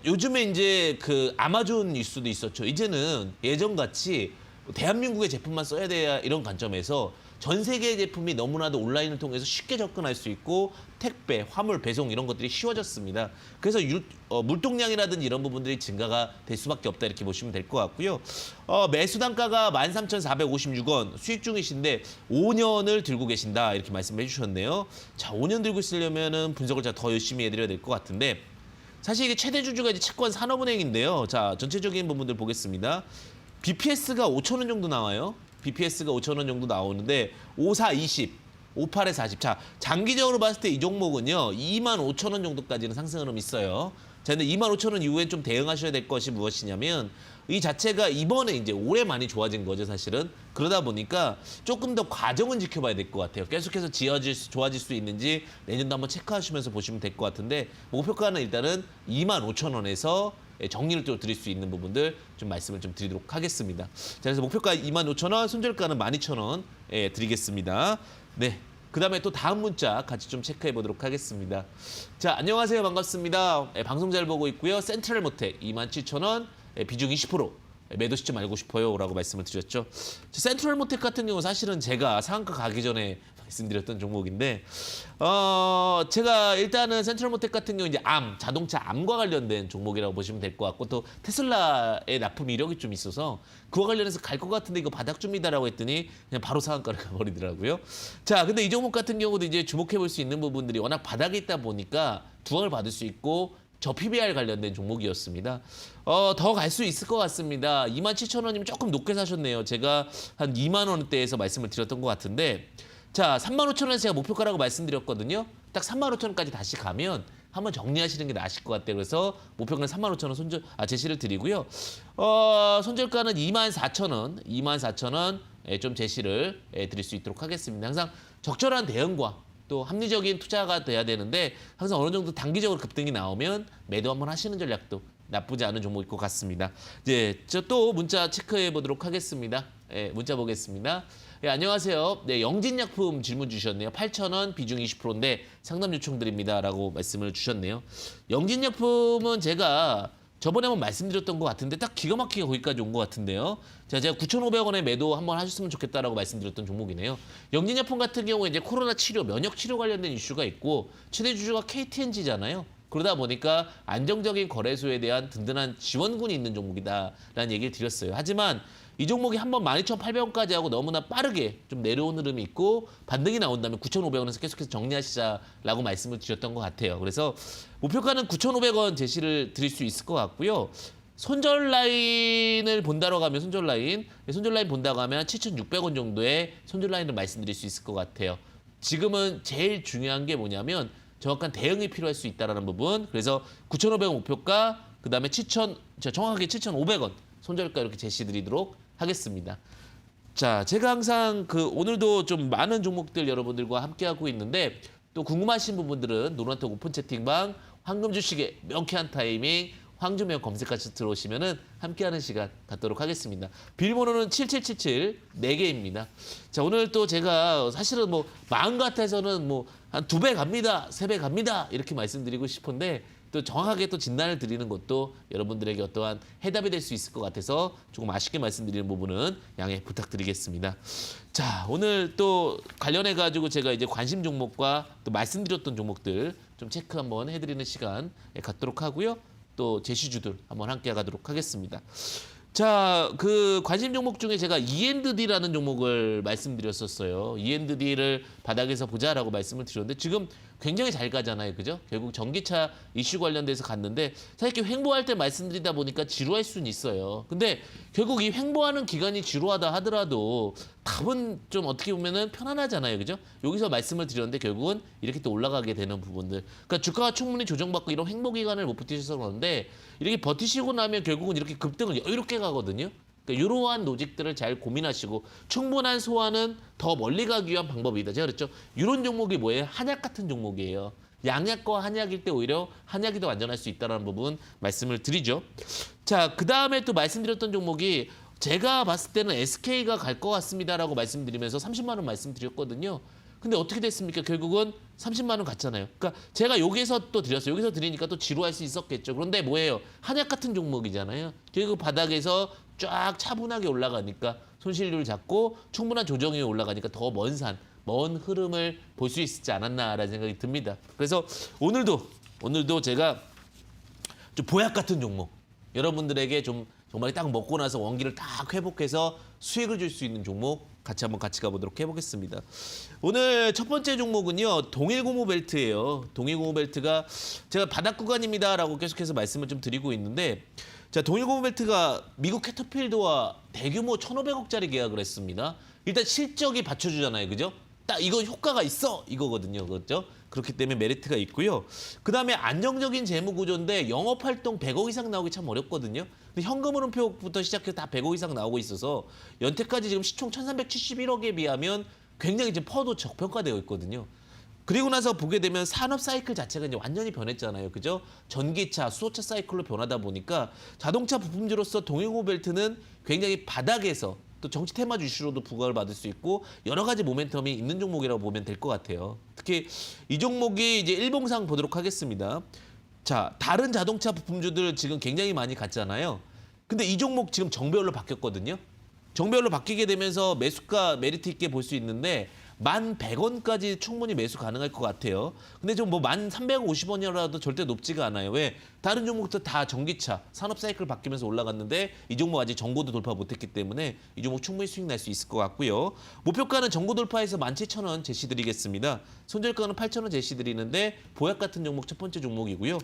요즘에 이제 그 아마존 뉴스도 있었죠. 이제는 예전같이 대한민국의 제품만 써야 돼야 이런 관점에서 전 세계의 제품이 너무나도 온라인을 통해서 쉽게 접근할 수 있고 택배, 화물, 배송 이런 것들이 쉬워졌습니다. 그래서 물동량이라든지 이런 부분들이 증가가 될 수밖에 없다 이렇게 보시면 될 것 같고요. 매수 단가가 13,456원 수익 중이신데 5년을 들고 계신다 이렇게 말씀해 주셨네요. 자, 5년 들고 있으려면은 분석을 제가 더 열심히 해드려야 될 것 같은데 사실 이게 최대 주주가 이제 채권 산업은행인데요. 자, 전체적인 부분들 보겠습니다. BPS가 5,000원 정도 나와요. BPS가 5,000원 정도 나오는데 54, 20, 58에 40. 자, 장기적으로 봤을 때 이 종목은요. 25,000원 정도까지는 상승 흐름 있어요. 자, 근데 25,000원 이후에 좀 대응하셔야 될 것이 무엇이냐면 이 자체가 이번에 이제 올해 많이 좋아진 거죠, 사실은. 그러다 보니까 조금 더 과정은 지켜봐야 될 것 같아요. 계속해서 좋아질 수 있는지 내년도 한번 체크하시면서 보시면 될 것 같은데 목표가는 일단은 25,000원에서 정리를 좀 드릴 수 있는 부분들 좀 말씀을 좀 드리도록 하겠습니다. 자, 그래서 목표가 25,000원, 손절가는 12,000원 드리겠습니다. 네. 그 다음에 또 다음 문자 같이 좀 체크해 보도록 하겠습니다. 자, 안녕하세요. 반갑습니다. 방송 잘 보고 있고요. 센트럴 모텍 27,000원, 비중 20%. 매도 시점 알고 싶어요 라고 말씀을 드렸죠. 센트럴 모텍 같은 경우 사실은 제가 상한가 가기 전에 말씀드렸던 종목인데 제가 일단은 센트럴 모텍 같은 경우 이제 자동차 암과 관련된 종목이라고 보시면 될 것 같고 또 테슬라의 납품 이력이 좀 있어서 그와 관련해서 갈 것 같은데 이거 바닥 줍니다라고 했더니 그냥 바로 상한가를 가버리더라고요. 자, 근데 이 종목 같은 경우도 이제 주목해 볼 수 있는 부분들이 워낙 바닥에 있다 보니까 두각을 받을 수 있고 저 PBR 관련된 종목이었습니다. 더 갈 수 있을 것 같습니다. 27,000원이면 조금 높게 사셨네요. 제가 한 2만 원대에서 말씀을 드렸던 것 같은데 자, 35,000원에서 제가 목표가라고 말씀드렸거든요. 딱 35,000원까지 다시 가면 한번 정리하시는 게 나으실 것 같아요. 그래서 목표가는 35,000원 제시를 드리고요. 손절가는 24,000원, 24,000원 좀 제시를 드릴 수 있도록 하겠습니다. 항상 적절한 대응과 또 합리적인 투자가 돼야 되는데 항상 어느 정도 단기적으로 급등이 나오면 매도 한번 하시는 전략도 나쁘지 않은 종목일 것 같습니다. 이제 저 또 문자 체크해 보도록 하겠습니다. 문자 보겠습니다. 안녕하세요. 네, 영진약품 질문 주셨네요. 8,000원 비중 20%인데 상담 요청드립니다라고 말씀을 주셨네요. 영진약품은 제가 저번에 한번 말씀드렸던 것 같은데 딱 기가 막히게 거기까지 온 것 같은데요. 자, 제가 9,500원에 매도 한번 하셨으면 좋겠다라고 말씀드렸던 종목이네요. 영진약품 같은 경우에 이제 코로나 치료, 면역 치료 관련된 이슈가 있고 최대 주주가 KTNG잖아요. 그러다 보니까 안정적인 거래소에 대한 든든한 지원군이 있는 종목이다라는 얘기를 드렸어요. 하지만 이 종목이 한번 12,800원까지 하고 너무나 빠르게 좀 내려온 흐름이 있고 반등이 나온다면 9,500원에서 계속해서 정리하시자라고 말씀을 드렸던 것 같아요. 그래서 목표가는 9,500원 제시를 드릴 수 있을 것 같고요. 손절 라인을 본다고 하면 손절 라인 본다고 하면 7,600원 정도의 손절 라인을 말씀드릴 수 있을 것 같아요. 지금은 제일 중요한 게 뭐냐면 정확한 대응이 필요할 수 있다는 부분. 그래서 9,500원 목표가, 그다음에 정확하게 7,500원 손절가 이렇게 제시드리도록 하겠습니다. 자, 제가 항상 오늘도 좀 많은 종목들 여러분들과 함께하고 있는데 또 궁금하신 부분들은 노란톡 오픈 채팅방 황금 주식의 명쾌한 타이밍 황주명 검색하셔서 들어오시면은 함께하는 시간 갖도록 하겠습니다. 비밀번호는 7777 4개입니다. 자, 오늘 또 제가 사실은 뭐 마음 같아서는 뭐 한 2배 갑니다, 3배 갑니다 이렇게 말씀드리고 싶은데 또 정확하게 또 진단을 드리는 것도 여러분들에게 어떠한 해답이 될 수 있을 것 같아서 조금 아쉽게 말씀드리는 부분은 양해 부탁드리겠습니다. 자, 오늘 또 관련해 가지고 제가 이제 관심 종목과 또 말씀드렸던 종목들 좀 체크 한번 해드리는 시간 갖도록 하고요. 또 제시주들 한번 함께 가도록 하겠습니다. 자, 관심 종목 중에 제가 E&D라는 종목을 말씀드렸었어요. E&D를 바닥에서 보자라고 말씀을 드렸는데 지금 굉장히 잘 가잖아요. 그죠? 결국 전기차 이슈 관련돼서 갔는데 사실 이렇게 횡보할 때 말씀드리다 보니까 지루할 수는 있어요. 근데 결국 이 횡보하는 기간이 지루하다 하더라도 답은 좀 어떻게 보면은 편안하잖아요. 그죠? 여기서 말씀을 드렸는데 결국은 이렇게 또 올라가게 되는 부분들. 그러니까 주가가 충분히 조정받고 이런 횡보 기간을 못 버티셔서 그러는데 이렇게 버티시고 나면 결국은 이렇게 급등을 여유롭게 가거든요. 그러니까 이러한 로직들을 잘 고민하시고 충분한 소화는 더 멀리 가기 위한 방법이다. 제가 그랬죠. 이런 종목이 뭐예요? 한약 같은 종목이에요. 양약과 한약일 때 오히려 한약이 더 안전할 수 있다는 부분 말씀을 드리죠. 자, 그 다음에 또 말씀드렸던 종목이 제가 봤을 때는 SK가 갈 것 같습니다라고 말씀드리면서 30만 원 말씀드렸거든요. 근데 어떻게 됐습니까? 결국은 30만 원 갔잖아요. 그러니까 제가 여기서 또 드렸어요. 여기서 드리니까 또 지루할 수 있었겠죠. 그런데 뭐예요? 한약 같은 종목이잖아요. 결국 바닥에서 쫙 차분하게 올라가니까 손실률 잡고 충분한 조정이 올라가니까 더 먼 흐름을 볼 수 있지 않았나라는 생각이 듭니다. 그래서 오늘도 제가 좀 보약 같은 종목, 여러분들에게 좀 정말 딱 먹고 나서 원기를 딱 회복해서 수익을 줄 수 있는 종목 같이 가보도록 해보겠습니다. 오늘 첫 번째 종목은요, 동일고무벨트예요. 동일고무벨트가 제가 바닥 구간입니다라고 계속해서 말씀을 좀 드리고 있는데, 자, 동일고무벨트가 미국 캐터필드와 대규모 1,500억짜리 계약을 했습니다. 일단 실적이 받쳐주잖아요, 그죠? 딱 이거 효과가 있어 이거거든요, 그렇죠? 그렇기 때문에 메리트가 있고요. 그 다음에 안정적인 재무 구조인데 영업활동 100억 이상 나오기 참 어렵거든요. 근데 현금 흐름표부터 시작해서 다 100억 이상 나오고 있어서 연태까지 지금 시총 1,371억에 비하면 굉장히 지금 퍼도 저평가되어 있거든요. 그리고 나서 보게 되면 산업 사이클 자체가 이제 완전히 변했잖아요. 그죠? 전기차, 수소차 사이클로 변하다 보니까 자동차 부품주로서 동일고무벨트는 굉장히 바닥에서 또 정치 테마 이슈로도 부각을 받을 수 있고 여러 가지 모멘텀이 있는 종목이라고 보면 될 것 같아요. 특히 이 종목이 이제 일봉상 보도록 하겠습니다. 자, 다른 자동차 부품주들 지금 굉장히 많이 갔잖아요. 근데 이 종목 지금 정배열로 바뀌었거든요. 정배열로 바뀌게 되면서 매수가 메리트 있게 볼 수 있는데 1,100원까지 충분히 매수 가능할 것 같아요. 근데 좀 뭐 1,350원이라도 절대 높지가 않아요. 왜? 다른 종목도 다 전기차, 산업 사이클 바뀌면서 올라갔는데 이 종목 아직 정고도 돌파 못했기 때문에 이 종목 충분히 수익 날 수 있을 것 같고요. 목표가는 정고 돌파해서 17,000원 제시드리겠습니다. 손절가는 8,000원 제시드리는데 보약 같은 종목 첫 번째 종목이고요.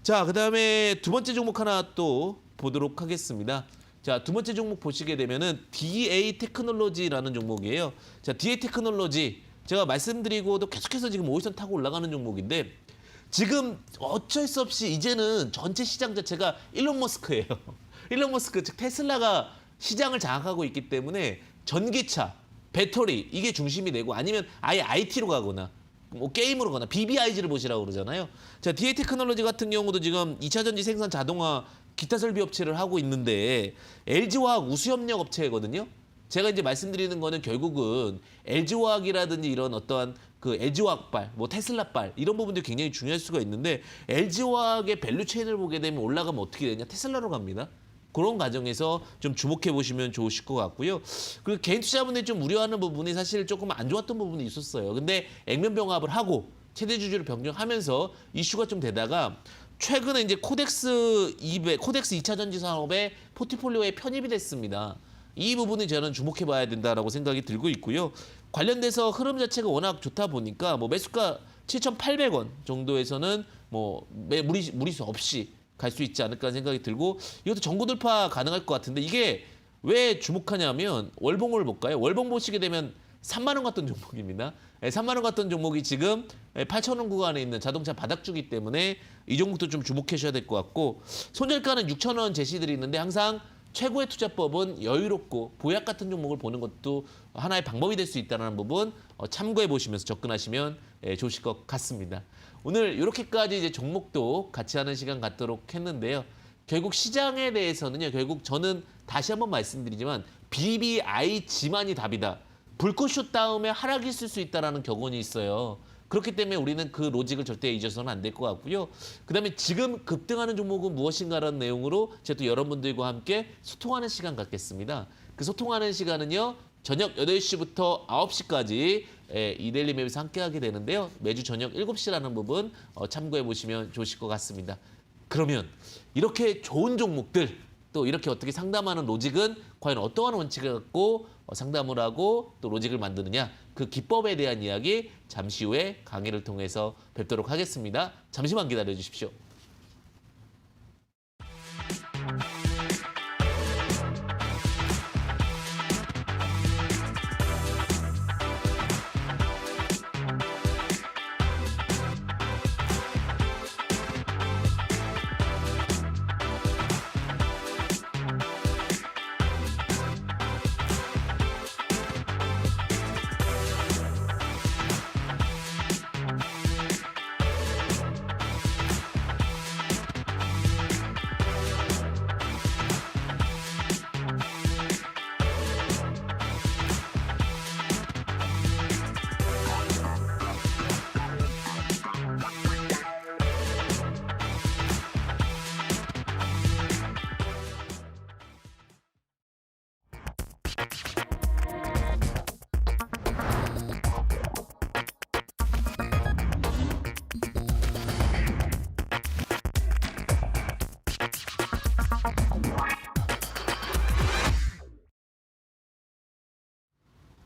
자, 그다음에 두 번째 종목 하나 또 보도록 하겠습니다. 자, 두 번째 종목 보시게 되면은 DA 테크놀로지라는 종목이에요. 자, DA 테크놀로지. 제가 말씀드리고도 계속해서 지금 5일선 타고 올라가는 종목인데 지금 어쩔 수 없이 이제는 전체 시장 자체가 일론 머스크예요. 일론 머스크, 즉 테슬라가 시장을 장악하고 있기 때문에 전기차, 배터리 이게 중심이 되고 아니면 아예 IT로 가거나 뭐 게임으로 가거나 BBIG를 보시라고 그러잖아요. 자, DA 테크놀로지 같은 경우도 지금 2차 전지 생산 자동화 기타 설비 업체를 하고 있는데 LG화학 우수협력 업체거든요. 제가 이제 말씀드리는 거는 결국은 LG화학이라든지 이런 어떠한 그 LG화학발, 뭐 테슬라발 이런 부분들이 굉장히 중요할 수가 있는데 LG화학의 밸류 체인을 보게 되면 올라가면 어떻게 되냐? 테슬라로 갑니다. 그런 과정에서 좀 주목해 보시면 좋으실 것 같고요. 그리고 개인 투자분들이 좀 우려하는 부분이 사실 조금 안 좋았던 부분이 있었어요. 근데 액면 병합을 하고 최대 주주를 변경하면서 이슈가 좀 되다가 최근에 이제 코덱스 200, 코덱스 2차 전지 산업의 포트폴리오에 편입이 됐습니다. 이 부분은 저는 주목해 봐야 된다라고 생각이 들고 있고요. 관련돼서 흐름 자체가 워낙 좋다 보니까 뭐 매수가 7,800원 정도에서는 뭐 무리수 없이 갈 수 있지 않을까 생각이 들고 이것도 전고 돌파 가능할 것 같은데 이게 왜 주목하냐면 월봉을 볼까요? 월봉 보시게 되면 3만 원 같던 종목입니다. 3만 원 같던 종목이 지금 8,000원 구간에 있는 자동차 바닥주기 때문에 이 종목도 좀 주목하셔야 될 것 같고 손절가는 6,000원 제시들이 있는데 항상 최고의 투자법은 여유롭고 보약 같은 종목을 보는 것도 하나의 방법이 될 수 있다는 부분 참고해 보시면서 접근하시면 좋으실 것 같습니다. 오늘 이렇게까지 이제 종목도 같이 하는 시간 갖도록 했는데요. 결국 시장에 대해서는요. 결국 저는 다시 한번 말씀드리지만 BBIG만이 답이다. 불꽃슛 다음에 하락이 있을 수 있다는 격언이 있어요. 그렇기 때문에 우리는 그 로직을 절대 잊어서는 안 될 것 같고요. 그다음에 지금 급등하는 종목은 무엇인가라는 내용으로 제가 또 여러분들과 함께 소통하는 시간 갖겠습니다. 그 소통하는 시간은요. 저녁 8시부터 9시까지 이데일리 맵에서 함께하게 되는데요. 매주 저녁 7시라는 부분 참고해 보시면 좋으실 것 같습니다. 그러면 이렇게 좋은 종목들 또 이렇게 어떻게 상담하는 로직은 과연 어떠한 원칙을 갖고 상담을 하고 또 로직을 만드느냐 그 기법에 대한 이야기 잠시 후에 강의를 통해서 뵙도록 하겠습니다. 잠시만 기다려 주십시오.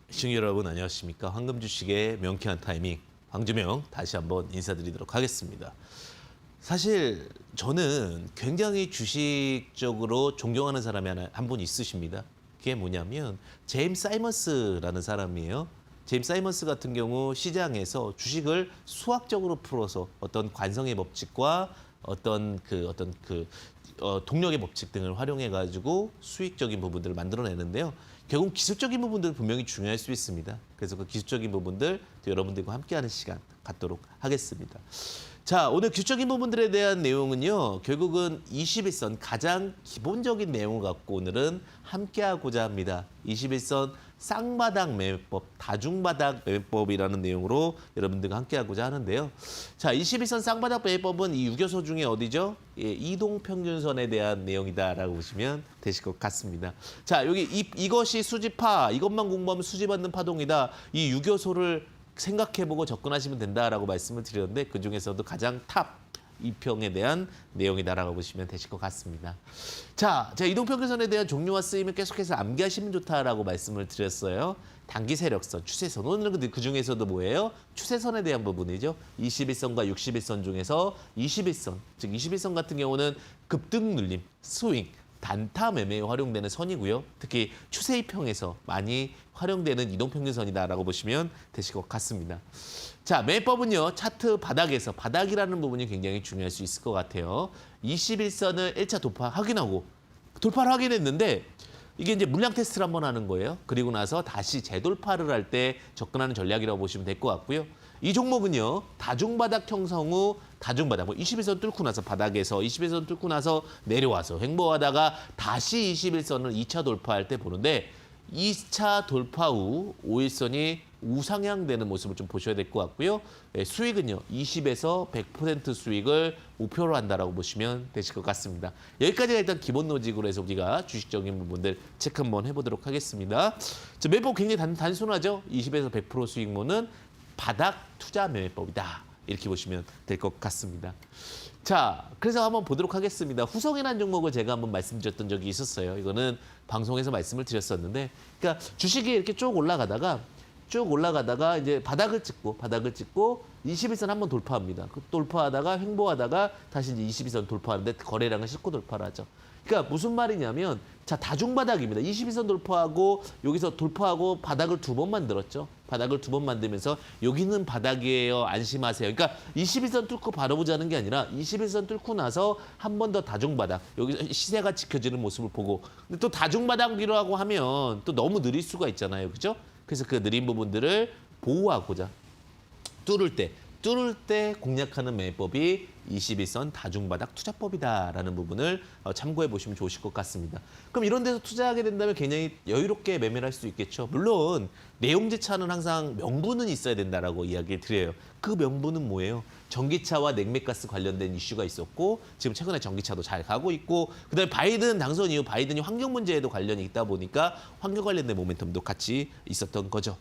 시청자 여러분 안녕하십니까. 황금주식의 명쾌한 타이밍 황주명 다시 한번 인사드리도록 하겠습니다. 사실 저는 굉장히 주식적으로 존경하는 사람이 한 분 있으십니다. 그게 뭐냐면 제임스 사이먼스라는 사람이에요. 제임스 사이먼스 같은 경우 시장에서 주식을 수학적으로 풀어서 어떤 관성의 법칙과 어떤 동력의 법칙 등을 활용해 가지고 수익적인 부분들을 만들어내는데요. 결국 기술적인 부분들 분명히 중요할 수 있습니다. 그래서 그 기술적인 부분들 또 여러분들과 함께하는 시간 갖도록 하겠습니다. 자, 오늘 기술적인 부분들에 대한 내용은요. 결국은 21선 가장 기본적인 내용을 갖고 오늘은 함께하고자 합니다. 21선 쌍바닥 매매법, 다중바닥 매매법이라는 내용으로 여러분들과 함께하고자 하는데요. 자, 21선 쌍바닥 매매법은 이 유교서 중에 어디죠? 예, 이동평균선에 대한 내용이다라고 보시면 되실 것 같습니다. 자, 여기 이것이 수지파, 이것만 공부하면 수지받는 파동이다. 이 유교소를 생각해보고 접근하시면 된다라고 말씀을 드렸는데 그중에서도 가장 탑 2평에 대한 내용이다라고 보시면 되실 것 같습니다. 자, 제가 이동평균선에 대한 종류와 쓰임을 계속해서 암기하시면 좋다라고 말씀을 드렸어요. 단기 세력선, 추세선. 오늘은 그중에서도 뭐예요? 추세선에 대한 부분이죠. 21선과 61선 중에서 21선, 즉 21선 같은 경우는 급등 눌림, 스윙, 단타 매매에 활용되는 선이고요. 특히 추세 이평에서 많이 활용되는 이동평균선이다라고 보시면 되실 것 같습니다. 자, 매매법은요. 차트 바닥에서 바닥이라는 부분이 굉장히 중요할 수 있을 것 같아요. 21선을 1차 돌파 확인하고 돌파를 확인했는데 이게 이제 물량 테스트를 한번 하는 거예요. 그리고 나서 다시 재돌파를 할 때 접근하는 전략이라고 보시면 될 것 같고요. 이 종목은요. 다중바닥 형성 후 다중바닥, 21선 뚫고 나서 바닥에서 21선 뚫고 나서 내려와서 횡보하다가 다시 21선을 2차 돌파할 때 보는데 2차 돌파 후 5일선이 우상향되는 모습을 좀 보셔야 될 것 같고요. 네, 수익은요. 20에서 100% 수익을 목표로 한다라고 보시면 되실 것 같습니다. 여기까지가 일단 기본 로직으로 해서 우리가 주식적인 부분들 체크 한번 해보도록 하겠습니다. 매매법 굉장히 단순하죠. 20에서 100% 수익모는 바닥 투자 매매법이다. 이렇게 보시면 될 것 같습니다. 자, 그래서 한번 보도록 하겠습니다. 후성이라는 종목을 제가 한번 말씀드렸던 적이 있었어요. 이거는 방송에서 말씀을 드렸었는데, 그러니까 주식이 이렇게 쭉 올라가다가 이제 바닥을 찍고 21선 한번 돌파합니다. 돌파하다가 횡보하다가 다시 이제 22선 돌파하는데 거래량을 싣고 돌파를 하죠. 그러니까 무슨 말이냐면 자, 다중바닥입니다. 22선 돌파하고 여기서 돌파하고 바닥을 2번 만들었죠. 바닥을 2번 만들면서 여기는 바닥이에요. 안심하세요. 그러니까 21선 뚫고 바로 보자는 게 아니라 21선 뚫고 나서 한 번 더 다중바닥. 여기서 시세가 지켜지는 모습을 보고. 근데 또 다중바닥이라고 하면 또 너무 느릴 수가 있잖아요. 그죠? 그래서 그 느린 부분들을 보호하고자 뚫을 때 공략하는 매매법이 21선 다중바닥 투자법이다라는 부분을 참고해 보시면 좋으실 것 같습니다. 그럼 이런 데서 투자하게 된다면 굉장히 여유롭게 매매를 할 수 있겠죠. 물론 내용제차는 항상 명분은 있어야 된다라고 이야기를 드려요. 그 명분은 뭐예요? 전기차와 냉매가스 관련된 이슈가 있었고 지금 최근에 전기차도 잘 가고 있고 그다음에 바이든 당선 이후 바이든이 환경 문제에도 관련이 있다 보니까 환경 관련된 모멘텀도 같이 있었던 거죠.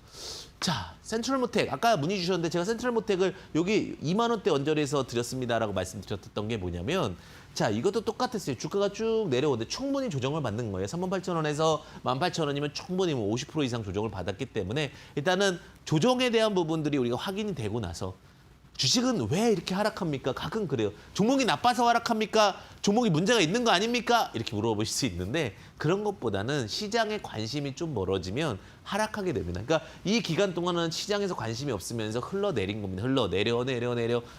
자, 센트럴모텍 아까 문의 주셨는데 제가 센트럴모텍을 여기 2만 원대 언저리에서 드렸습니다라고 말씀드렸던 게 뭐냐면 자, 이것도 똑같았어요. 주가가 쭉 내려오는데 충분히 조정을 받는 거예요. 38,000원에서 18,000원이면 충분히 50% 이상 조정을 받았기 때문에 일단은 조정에 대한 부분들이 우리가 확인이 되고 나서 주식은 왜 이렇게 하락합니까? 가끔 그래요. 종목이 나빠서 하락합니까? 종목이 문제가 있는 거 아닙니까? 이렇게 물어보실 수 있는데 그런 것보다는 시장에 관심이 좀 멀어지면 하락하게 됩니다. 그러니까 이 기간 동안은 시장에서 관심이 없으면서 흘러내린 겁니다.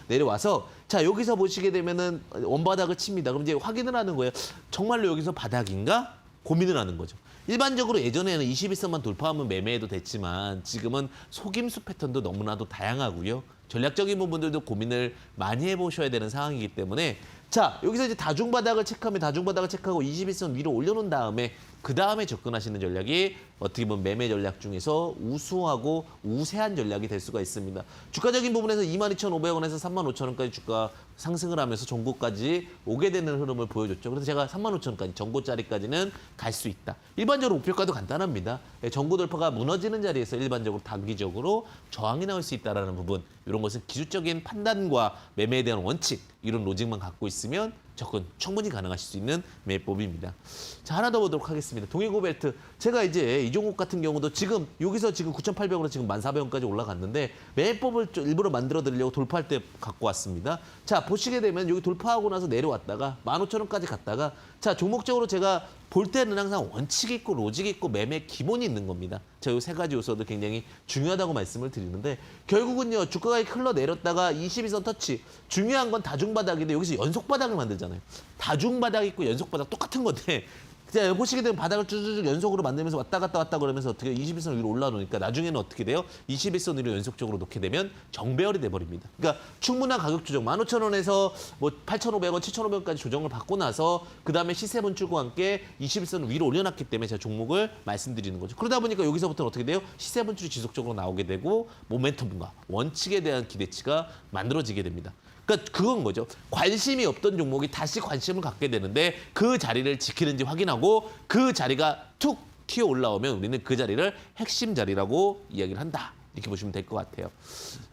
내려와서 자, 여기서 보시게 되면은 원바닥을 칩니다. 그럼 이제 확인을 하는 거예요. 정말로 여기서 바닥인가? 고민을 하는 거죠. 일반적으로 예전에는 21선만 돌파하면 매매해도 됐지만 지금은 속임수 패턴도 너무나도 다양하고요. 전략적인 부분들도 고민을 많이 해보셔야 되는 상황이기 때문에 자, 여기서 이제 다중바닥을 체크하면 다중바닥을 체크하고 21선 위로 올려놓은 다음에 그 다음에 접근하시는 전략이 어떻게 보면 매매 전략 중에서 우수하고 우세한 전략이 될 수가 있습니다. 주가적인 부분에서 22,500원에서 35,000원까지 주가 상승을 하면서 전고까지 오게 되는 흐름을 보여줬죠. 그래서 제가 35,000원까지 전고짜리까지는 갈 수 있다. 일반적으로 목표가도 간단합니다. 전고 돌파가 무너지는 자리에서 일반적으로 단기적으로 저항이 나올 수 있다는 부분 이런 것은 기술적인 판단과 매매에 대한 원칙 이런 로직만 갖고 있으면 접근 충분히 가능하실 수 있는 매매법입니다. 자, 하나 더 보도록 하겠습니다. 동일고벨트. 제가 이제 이 종목 같은 경우도 지금 여기서 지금 9,800원으로 지금 14,000원까지 올라갔는데 매매법을 좀 일부러 만들어 드리려고 돌파할 때 갖고 왔습니다. 자, 보시게 되면 여기 돌파하고 나서 내려왔다가 15,000원까지 갔다가 자, 종목적으로 제가 볼 때는 항상 원칙 있고 로직 있고 매매 기본이 있는 겁니다. 제가 이 세 가지 요소도 굉장히 중요하다고 말씀을 드리는데 결국은요. 주가가 흘러내렸다가 22선 터치. 중요한 건 다중바닥인데 여기서 연속바닥을 만들잖아요. 다중바닥 있고 연속바닥 똑같은 건데 자, 보시게 되면 바닥을 쭈쭈쭈 연속으로 만들면서 왔다 갔다 그러면서 어떻게 21선 위로 올라오니까 나중에는 어떻게 돼요? 21선 위로 연속적으로 놓게 되면 정배열이 돼버립니다. 그러니까 충분한 가격 조정 15,000원에서 뭐 8,500원, 7,500원까지 조정을 받고 나서 그다음에 시세 분출과 함께 21선 위로 올려놨기 때문에 제가 종목을 말씀드리는 거죠. 그러다 보니까 여기서부터는 어떻게 돼요? 시세 분출이 지속적으로 나오게 되고 모멘텀과 원칙에 대한 기대치가 만들어지게 됩니다. 그러니까 그건 거죠. 관심이 없던 종목이 다시 관심을 갖게 되는데 그 자리를 지키는지 확인하고 그 자리가 툭 튀어 올라오면 우리는 그 자리를 핵심 자리라고 이야기를 한다. 이렇게 보시면 될 것 같아요.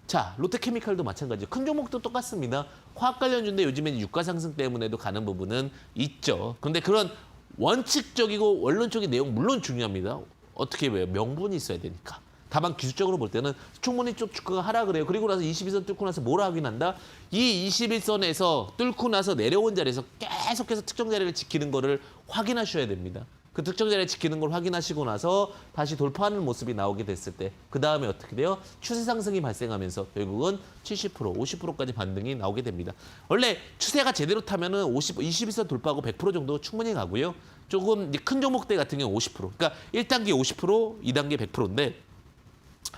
자, 롯데케미칼도 마찬가지죠. 큰 종목도 똑같습니다. 화학 관련주인데 요즘에 유가 상승 때문에도 가는 부분은 있죠. 그런데 그런 원칙적이고 원론적인 내용 물론 중요합니다. 어떻게 왜요? 명분이 있어야 되니까. 다만 기술적으로 볼 때는 충분히 좀 주가가 하락을 해요. 그리고 나서 21선 뚫고 나서 뭘 확인한다? 이 21선에서 뚫고 나서 내려온 자리에서 계속해서 특정 자리를 지키는 거를 확인하셔야 됩니다. 그 특정 자리를 지키는 걸 확인하시고 나서 다시 돌파하는 모습이 나오게 됐을 때 그 다음에 어떻게 돼요? 추세 상승이 발생하면서 결국은 70%, 50%까지 반등이 나오게 됩니다. 원래 추세가 제대로 타면은 21선 돌파하고 100% 정도 충분히 가고요. 조금 이제 큰 종목대 같은 경우는 50%. 그러니까 1단계 50%, 2단계 100%인데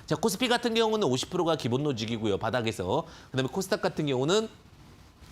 자, 코스피 같은 경우는 50%가 기본 노직이고요. 바닥에서. 그다음에 코스닥 같은 경우는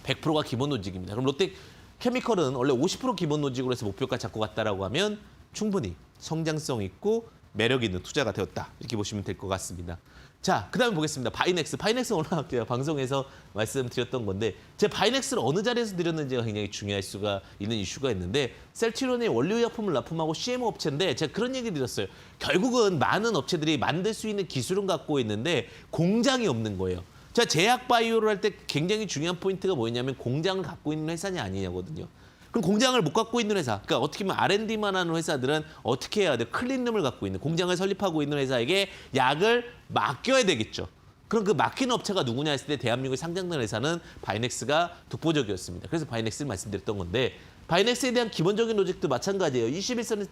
100%가 기본 노직입니다. 그럼 롯데 케미컬은 원래 50% 기본 노직으로 해서 목표가지 잡고 갔다라고 하면 충분히 성장성 있고 매력 있는 투자가 되었다. 이렇게 보시면 될 것 같습니다. 자, 그다음에 보겠습니다. 바이넥스. 바이넥스 오늘 제가 방송에서 말씀드렸던 건데 제가 바이넥스를 어느 자리에서 드렸는지가 굉장히 중요할 수가 있는 이슈가 있는데 셀트리온의 원료의약품을 납품하고 CMO 업체인데 제가 그런 얘기 드렸어요. 결국은 많은 업체들이 만들 수 있는 기술은 갖고 있는데 공장이 없는 거예요. 자, 제약 바이오를 할 때 굉장히 중요한 포인트가 뭐였냐면 공장을 갖고 있는 회사냐 아니냐거든요. 그럼 공장을 못 갖고 있는 회사, 그러니까 어떻게 보면 R&D만 하는 회사들은 어떻게 해야 돼요? 클린룸을 갖고 있는, 공장을 설립하고 있는 회사에게 약을 맡겨야 되겠죠. 그럼 그 맡기는 업체가 누구냐 했을 때 대한민국에 상장된 회사는 바이넥스가 독보적이었습니다. 그래서 바이넥스를 말씀드렸던 건데 바이넥스에 대한 기본적인 로직도 마찬가지예요. 21선에서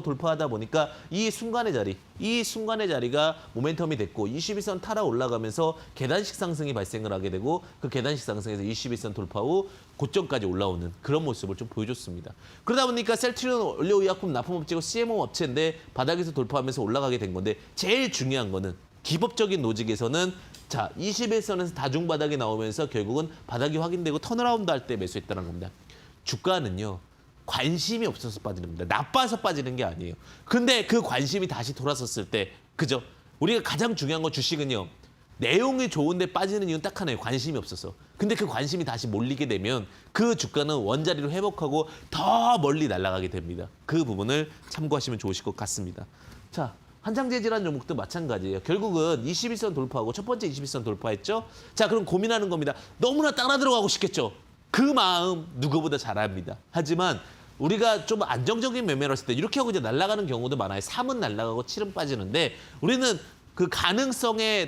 돌파하다 보니까 이 순간의 자리가 모멘텀이 됐고 21선 타라 올라가면서 계단식 상승이 발생을 하게 되고 그 계단식 상승에서 21선 돌파 후 고점까지 올라오는 그런 모습을 좀 보여줬습니다. 그러다 보니까 셀트리온 원료의약품 납품업체고 CMO 업체인데 바닥에서 돌파하면서 올라가게 된 건데 제일 중요한 거는 기법적인 로직에서는 자 21선에서 다중바닥이 나오면서 결국은 바닥이 확인되고 턴어라운드 할 때 매수했다는 겁니다. 주가는요. 관심이 없어서 빠지는 겁니다. 나빠서 빠지는 게 아니에요. 근데 그 관심이 다시 돌아섰을 때 그죠? 우리가 가장 중요한 건 주식은요. 내용이 좋은데 빠지는 이유는 딱 하나예요. 관심이 없어서. 근데 그 관심이 다시 몰리게 되면 그 주가는 원자리로 회복하고 더 멀리 날아가게 됩니다. 그 부분을 참고하시면 좋으실 것 같습니다. 자, 한창재질환 종목도 마찬가지예요. 결국은 21선 돌파하고 첫 번째 21선 돌파했죠. 자, 그럼 고민하는 겁니다. 너무나 따라 들어가고 싶겠죠. 그 마음 누구보다 잘 압니다. 하지만 우리가 좀 안정적인 매매를 했을 때 이렇게 하고 이제 날아가는 경우도 많아요. 3은 날아가고 7은 빠지는데 우리는 그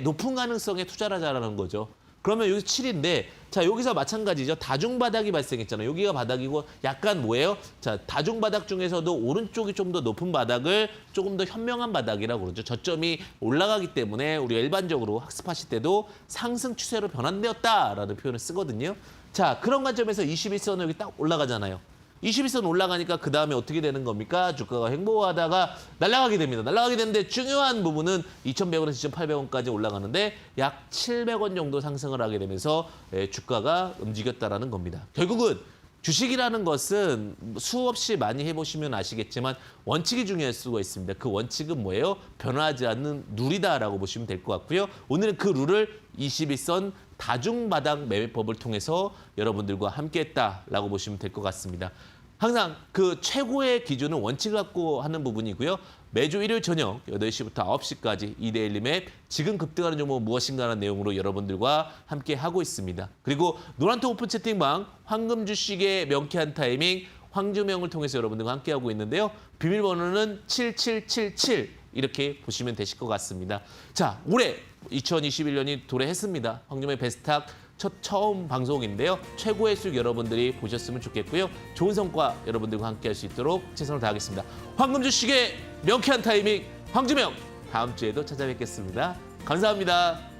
높은 가능성에 투자를 하자라는 거죠. 그러면 여기서 7인데 자 여기서 마찬가지죠. 다중바닥이 발생했잖아요. 여기가 바닥이고 약간 뭐예요? 자 다중바닥 중에서도 오른쪽이 좀 더 높은 바닥을 조금 더 현명한 바닥이라고 그러죠. 저점이 올라가기 때문에 우리가 일반적으로 학습하실 때도 상승 추세로 변환되었다라는 표현을 쓰거든요. 자, 그런 관점에서 21선 여기 딱 올라가잖아요. 21선 올라가니까 그 다음에 어떻게 되는 겁니까? 주가가 횡보하다가 날아가게 됩니다. 날아가게 되는데 중요한 부분은 2,100원에서 2,800원까지 올라가는데 약 700원 정도 상승을 하게 되면서 주가가 움직였다라는 겁니다. 결국은 주식이라는 것은 수없이 많이 해보시면 아시겠지만 원칙이 중요할 수가 있습니다. 그 원칙은 뭐예요? 변화하지 않는 룰이다라고 보시면 될 것 같고요. 오늘은 그 룰을 21선 다중바닥 매매법을 통해서 여러분들과 함께했다라고 보시면 될 것 같습니다. 항상 그 최고의 기준은 원칙을 갖고 하는 부분이고요. 매주 일요일 저녁 8시부터 9시까지 이데일리 맵 지금 급등하는 종목 무엇인가 하는 내용으로 여러분들과 함께 하고 있습니다. 그리고 노란통 오픈 채팅방 황금 주식의 명쾌한 타이밍 황주명을 통해서 여러분들과 함께하고 있는데요. 비밀번호는 7777 이렇게 보시면 되실 것 같습니다. 자, 올해 2021년이 도래했습니다. 황주명의 베스트탁 처음 방송인데요. 최고의 수익 여러분들이 보셨으면 좋겠고요. 좋은 성과 여러분들과 함께 할 수 있도록 최선을 다하겠습니다. 황금주식의 명쾌한 타이밍 황주명 다음 주에도 찾아뵙겠습니다. 감사합니다.